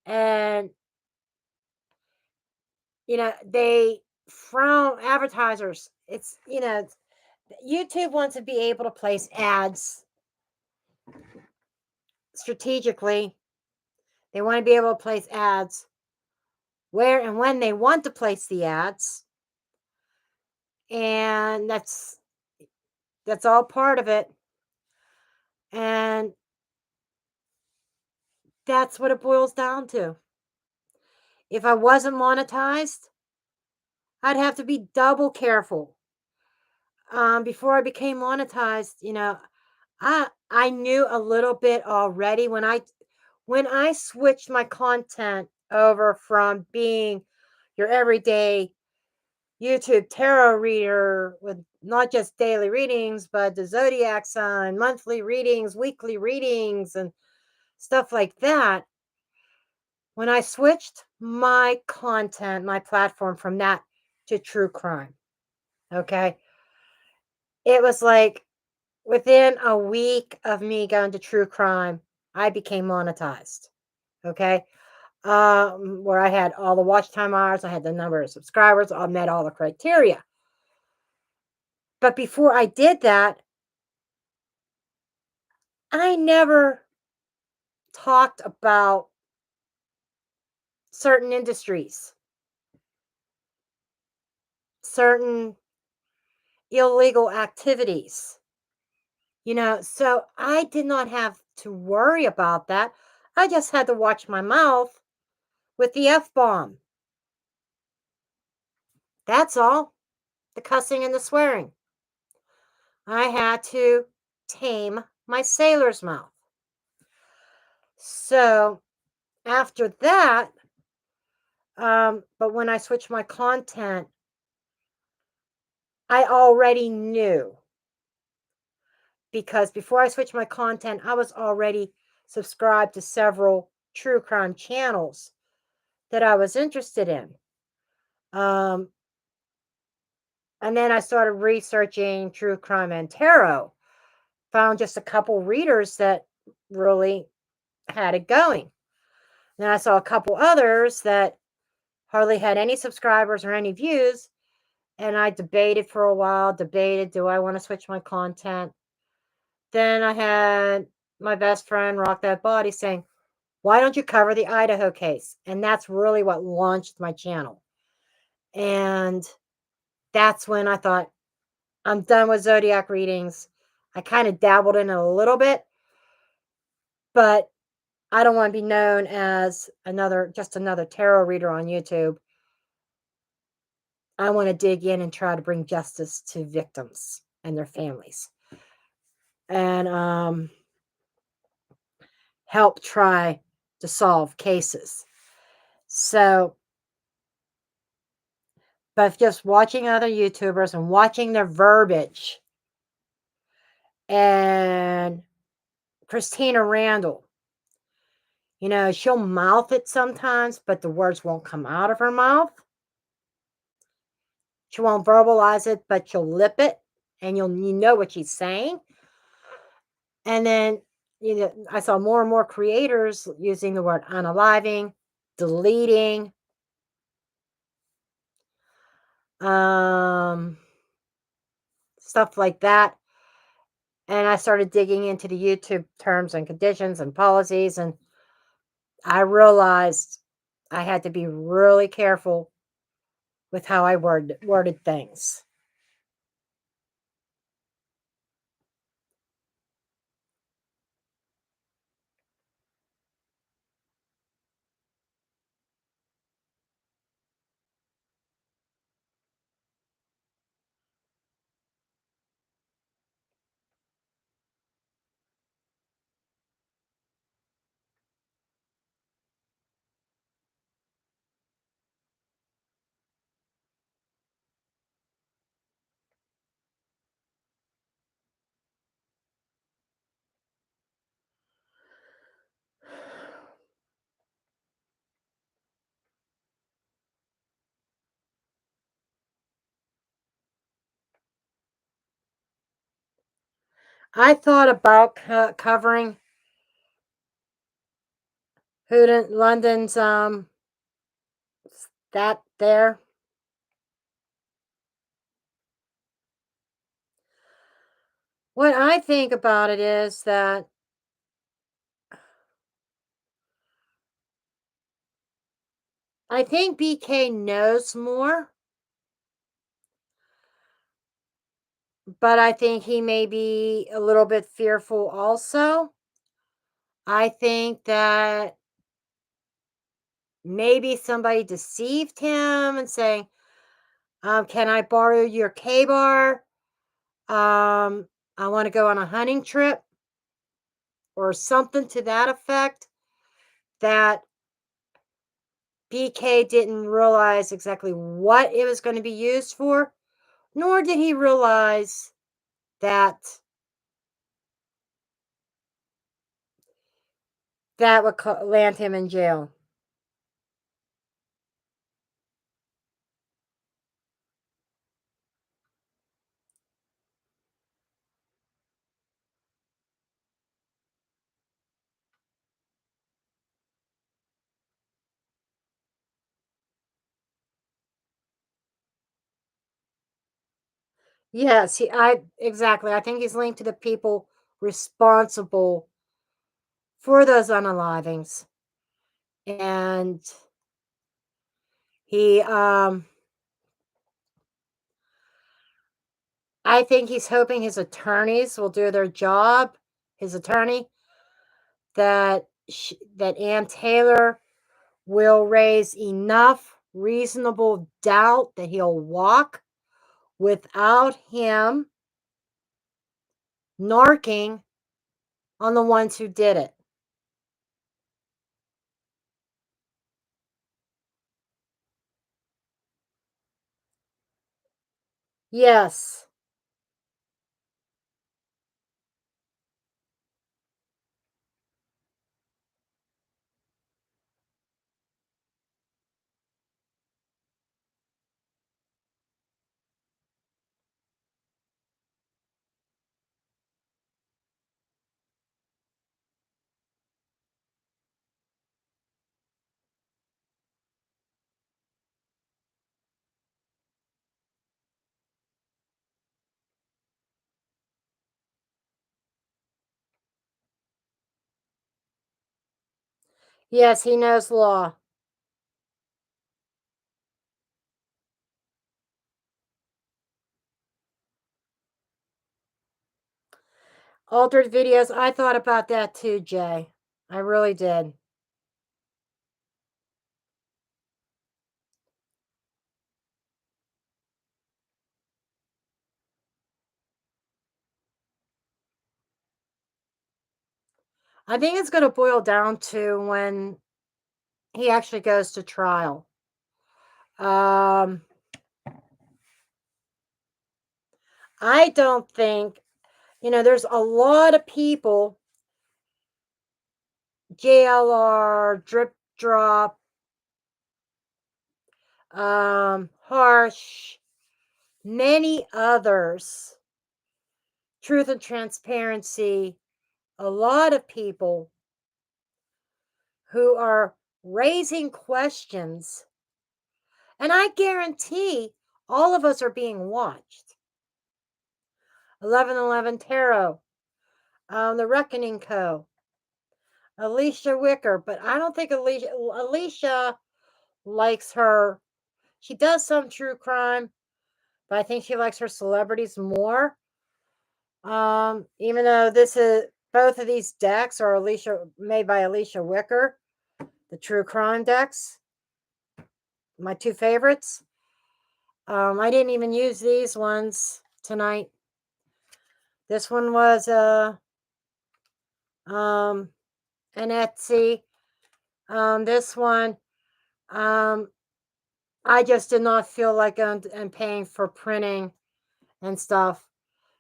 And they frown advertisers. YouTube wants to be able to place ads strategically. They want to be able to place ads where and when they want to place the ads. And that's all part of it. And that's what it boils down to. If I wasn't monetized, I'd have to be double careful. Before I became monetized, I knew a little bit already when I switched my content over from being your everyday YouTube tarot reader with not just daily readings, but the zodiac sign, monthly readings, weekly readings, and stuff like that. When I switched my content, my platform from that to true crime, okay, it was like within a week of me going to true crime, I became monetized. Okay. Where I had all the watch time hours, I had the number of subscribers, I met all the criteria. But before I did that, I never talked about certain industries, certain illegal activities, so I did not have to worry about that. I just had to watch my mouth with the F bomb. That's all. The cussing and the swearing. I had to tame my sailor's mouth. So after that, but when I switched my content, I already knew because before I switched my content, I was already subscribed to several true crime channels that I was interested in. Um, and then I started researching true crime and tarot. Found just a couple readers that really had it going. Then I saw a couple others that hardly had any subscribers or any views. And I debated for a while, do I want to switch my content? Then I had my best friend, Rock That Body, saying, why don't you cover the Idaho case? And that's really what launched my channel. And that's when I thought, I'm done with zodiac readings. I kind of dabbled in it a little bit, but I don't want to be known as just another tarot reader on YouTube. I want to dig in and try to bring justice to victims and their families and help try to solve cases. So, but just watching other YouTubers and watching their verbiage and Christina Randall, She'll mouth it sometimes, but the words won't come out of her mouth. She won't verbalize it, but she'll lip it, and you know what she's saying. And then, I saw more and more creators using the word unaliving, deleting, um, stuff like that. And I started digging into the YouTube terms and conditions and policies, and I realized I had to be really careful with how I worded things. I thought about covering London's that there. What I think about it is that I think BK knows more, but I think he may be a little bit fearful also. I think that maybe somebody deceived him and saying, can I borrow your K bar? I want to go on a hunting trip or something to that effect, that BK didn't realize exactly what it was going to be used for, nor did he realize that that would land him in jail. Yes, I exactly. I think he's linked to the people responsible for those unalivings, and he, I think he's hoping his attorneys will do their job. His attorney, that Ann Taylor will raise enough reasonable doubt that he'll walk without him narking on the ones who did it. Yes. Yes, he knows law. Altered videos. I thought about that too, Jay. I really did. I think it's going to boil down to when he actually goes to trial. Um, I don't think, there's a lot of people JLR, Drip Drop, Harsh, many others, Truth and Transparency, a lot of people who are raising questions. And I guarantee all of us are being watched. 1111 Tarot, The Reckoning Co., Alicia Wicker, but I don't think Alicia likes her. She does some true crime, but I think she likes her celebrities more. Even though this is both of these decks are made by Alicia Wicker, the true crime decks, my two favorites. I didn't even use these ones tonight. This one was an Etsy. This one, I just did not feel like I'm paying for printing and stuff.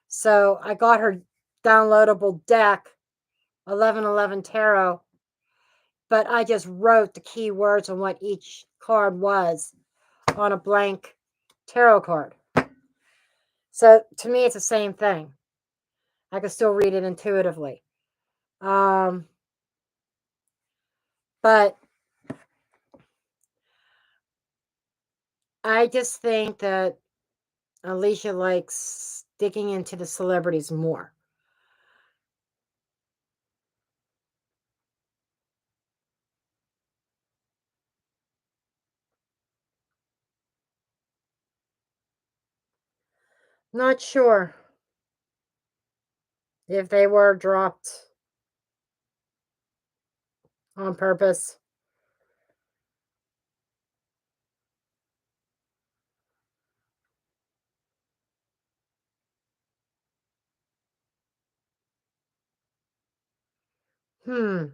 So I got her downloadable deck, 1111 Tarot, but I just wrote the keywords on what each card was on a blank tarot card. So to me, it's the same thing. I can still read it intuitively. But I just think that Alicia likes digging into the celebrities more. Not sure if they were dropped on purpose. Hmm.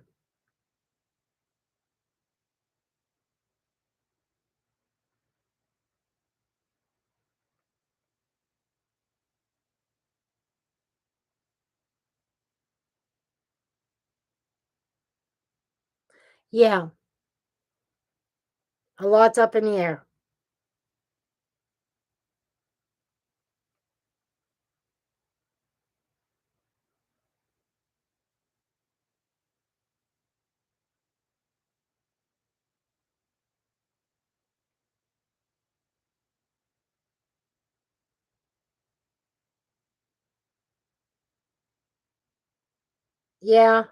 Yeah, a lot's up in the air. Yeah.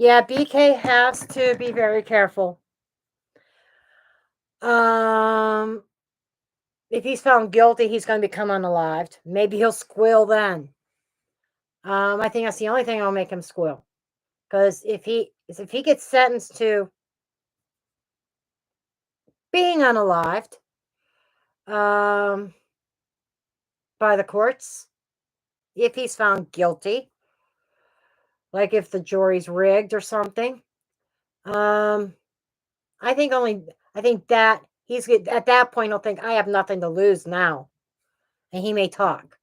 Yeah, BK has to be very careful. Um, if he's found guilty, he's going to become unalived. Maybe he'll squeal then. I think that's the only thing that'll make him squeal. Because if he gets sentenced to being unalived, by the courts, if he's found guilty, like if the jury's rigged or something, um, I think that at that point he'll think I have nothing to lose now, and he may talk,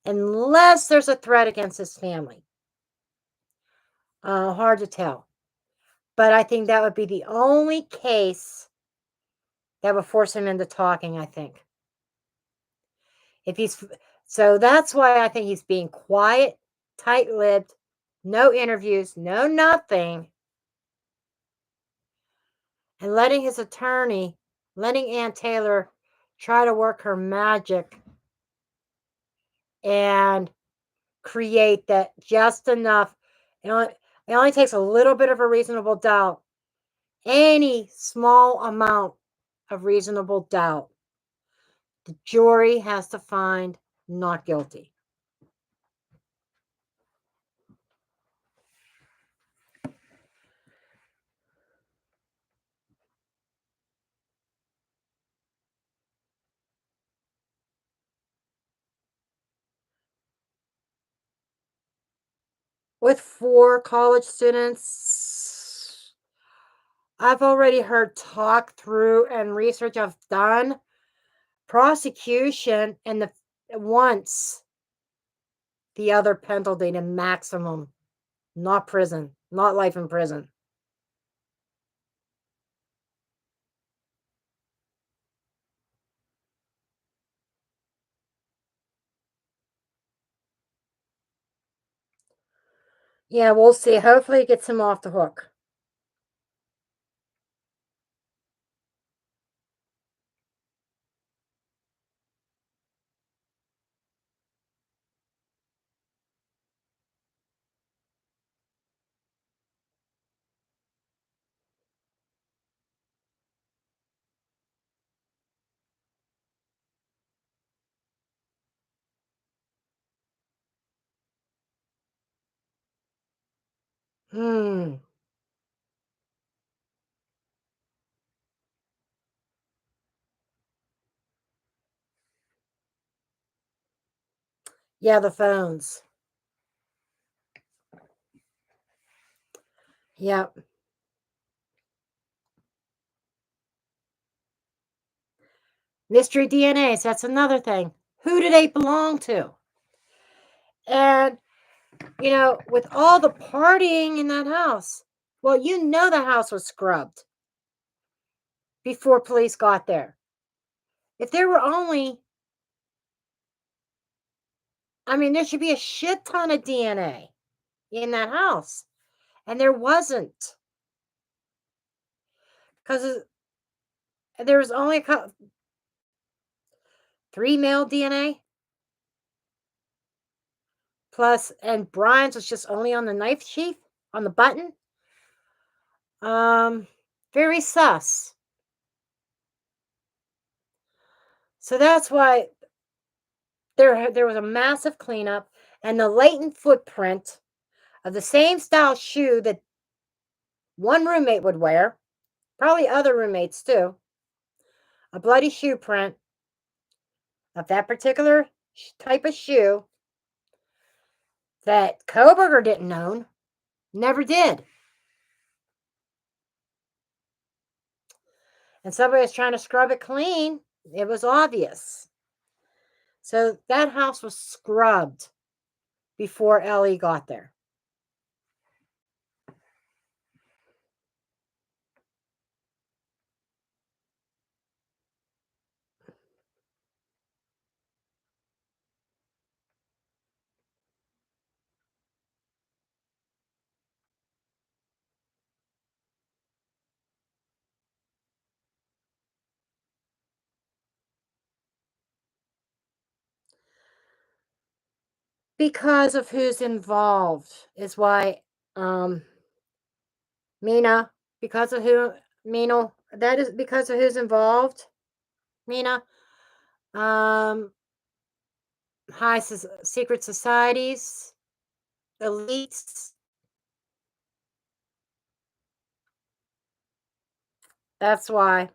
unless there's a threat against his family. Hard to tell, but I think that would be the only case that would force him into talking. I think if he's so that's why I think he's being quiet, tight-lipped, no interviews, no nothing, and letting his attorney, letting Ann Taylor try to work her magic and create that just enough. It only takes a little bit of a reasonable doubt, any small amount of reasonable doubt. The jury has to find not guilty. With 4 college students, I've already heard talk through and research I've done. Prosecution and the wants the other penalty to maximum, not prison. not life in prison. Yeah, we'll see. Hopefully, it gets him off the hook. Hmm. Yeah, the phones. Yep. Mystery DNAs. That's another thing. Who do they belong to? And, with all the partying in that house, well, the house was scrubbed before police got there. If there were only, I mean, there should be a shit ton of DNA in that house. And there wasn't. Because there was only three male DNA plus, and Brian's was just only on the knife sheath, on the button. Um, Very sus. So that's why there was a massive cleanup, and the latent footprint of the same style shoe that one roommate would wear, probably other roommates too, a bloody shoe print of that particular type of shoe that Koberger didn't own, never did. And somebody was trying to scrub it clean. It was obvious. So that house was scrubbed before Ellie got there. Because of who's involved is why um Mina, because of who Mina, that is because of who's involved. Mina, um, secret societies, elites. That's why.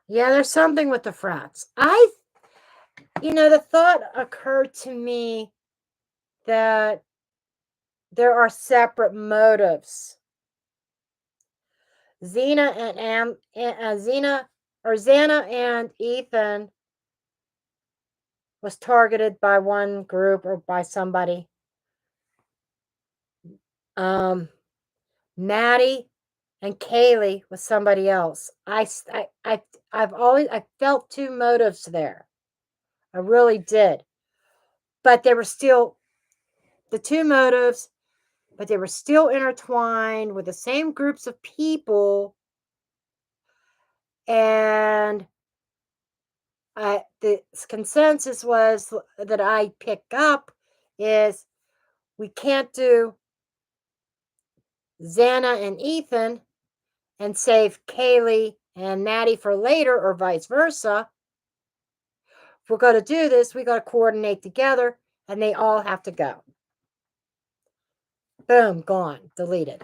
Yeah, there's something with the frats. The thought occurred to me that there are separate motives. Xana and Ethan was targeted by one group or by somebody. Maddie and Kaylee was somebody else. I felt two motives there. I really did, but they were still the two motives, but they were still intertwined with the same groups of people. And the consensus was that I pick up is we can't do Xana and Ethan and save Kaylee and Maddie for later, or vice versa. If we're going to do this, we got to coordinate together, and they all have to go. Boom, gone, deleted.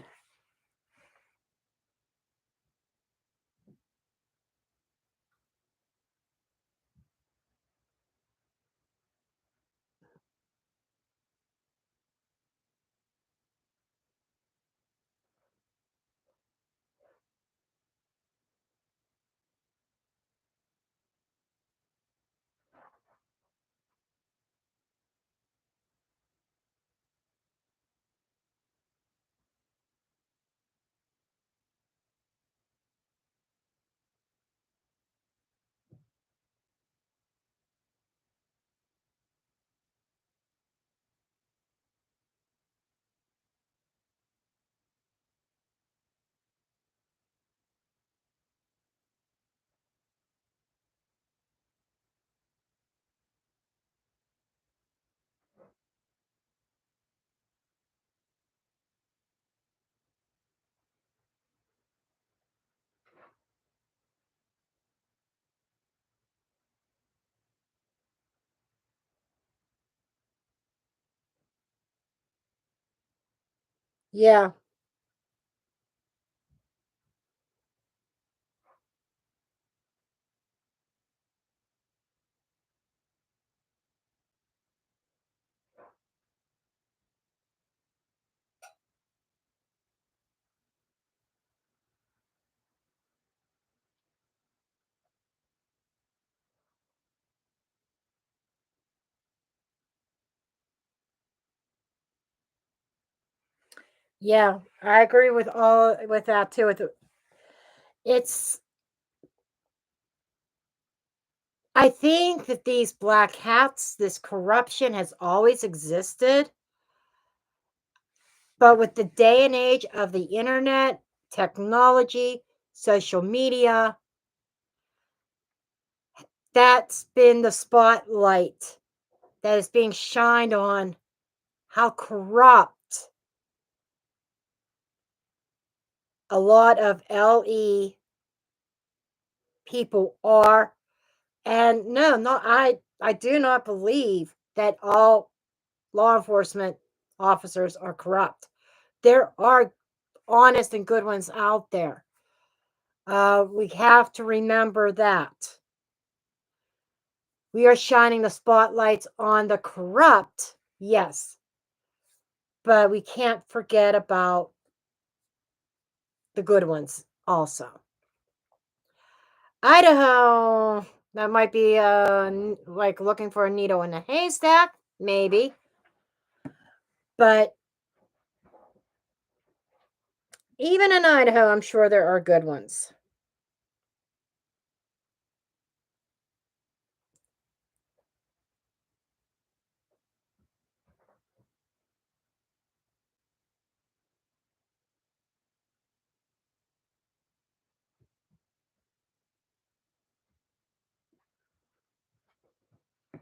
Yeah. Yeah, I agree with all with that too. It's I think that these black hats, this corruption has always existed, but with the day and age of the internet, technology, social media, that's been the spotlight that is being shined on how corrupt a lot of LE people are. And no, no, I do not believe that all law enforcement officers are corrupt. There are honest and good ones out there. We have to remember that. We are shining the spotlights on the corrupt, yes, but we can't forget about the good ones also. Idaho, that might be like looking for a needle in a haystack, maybe, but even in Idaho, I'm sure there are good ones.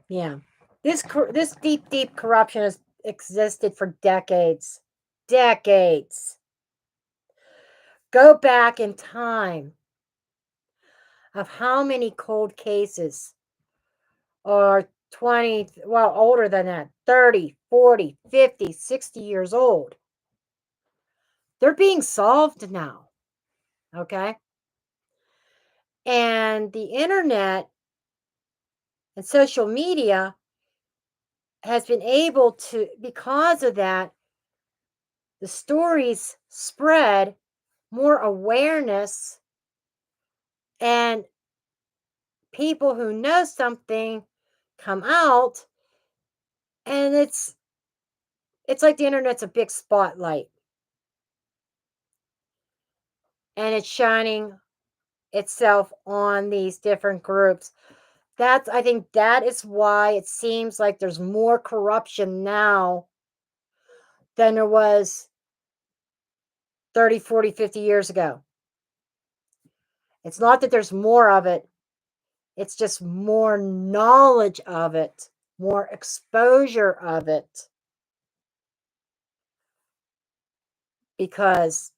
Yeah. This deep corruption has existed for decades. Decades. Go back in time of how many cold cases are 20, well, older than that, 30, 40, 50, 60 years old. They're being solved now, okay? And the internet and social media has been able to, because of that, the stories spread, more awareness, and people who know something come out, and it's like the internet's a big spotlight, and it's shining itself on these different groups. That's I think that is why it seems like there's more corruption now than there was 30, 40, 50 years ago. It's not that there's more of it, it's just more knowledge of it, more exposure of it, because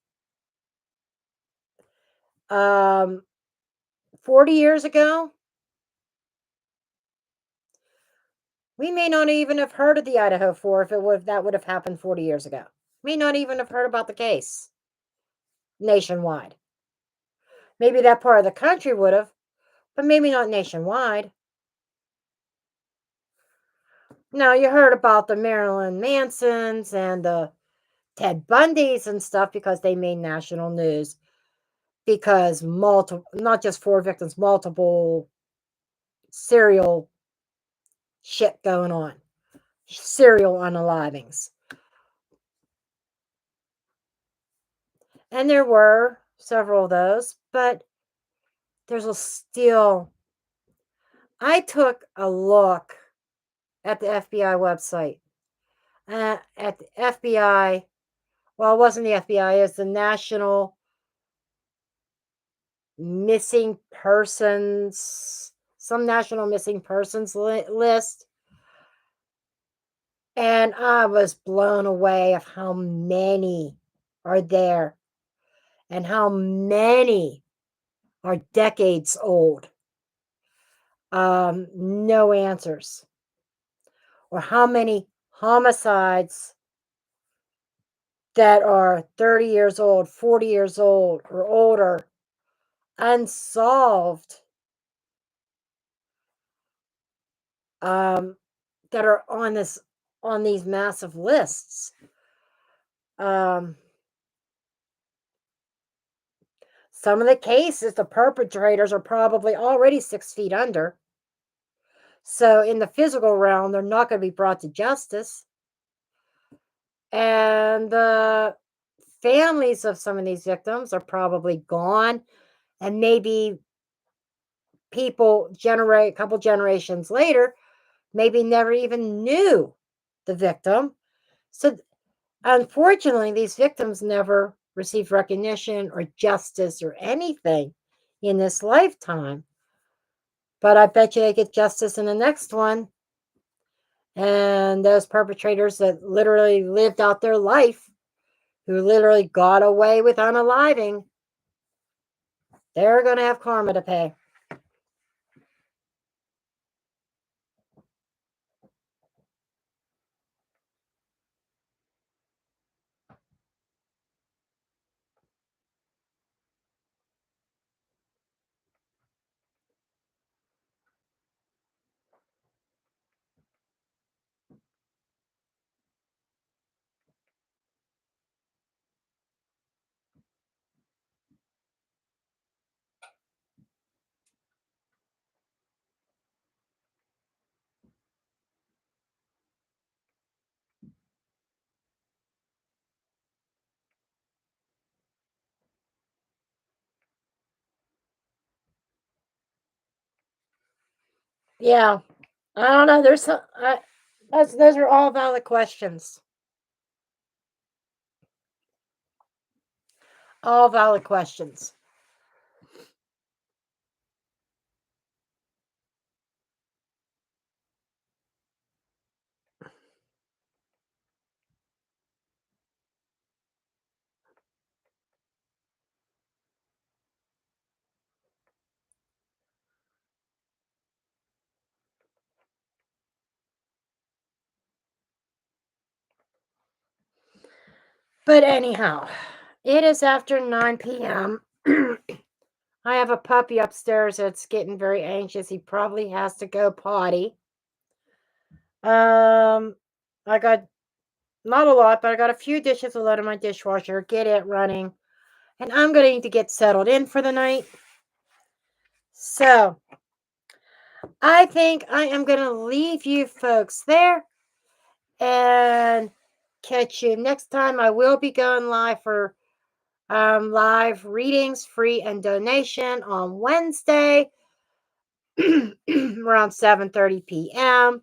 um 40 years ago, we may not even have heard of the Idaho 4 if it would that would have happened 40 years ago. May not even have heard about the case nationwide. Maybe that part of the country would have, but maybe not nationwide. Now, you heard about the Marilyn Mansons and the Ted Bundys and stuff because they made national news because multiple, not just four victims, multiple serial shit going on, serial unalivings. And there were several of those, but there's a still. I took a look at the FBI website. At the FBI, well, it wasn't the FBI, it's the National Missing Persons, some National Missing Persons list. And I was blown away of how many are there and how many are decades old. No answers. Or how many homicides that are 30 years old, 40 years old, or older, unsolved, um, that are on these massive lists. Um, some of the cases, the perpetrators are probably already 6 feet under. So in the physical realm, they're not going to be brought to justice. And the families of some of these victims are probably gone. And maybe people a couple generations later, maybe never even knew the victim. So unfortunately, these victims never received recognition or justice or anything in this lifetime. But I bet you they get justice in the next one. And those perpetrators that literally lived out their life, who literally got away with unaliving, they're going to have karma to pay. Yeah, I don't know. Those are all valid questions. All valid questions. But anyhow, it is after 9 p.m. I have a puppy upstairs that's getting very anxious. He probably has to go potty. Um, I got not a lot, but I got a few dishes to load in my dishwasher, get it running, and I'm going to need to get settled in for the night. So I think I am going to leave you folks there and catch you next time. I will be going live for live readings, free and donation on Wednesday around 7:30 p.m.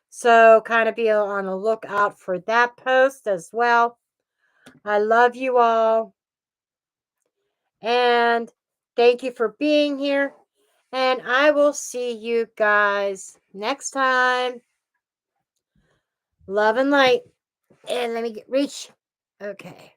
So kind of be on the lookout for that post as well. I love you all. And thank you for being here. And I will see you guys next time. Love and light. And let me reach. Okay.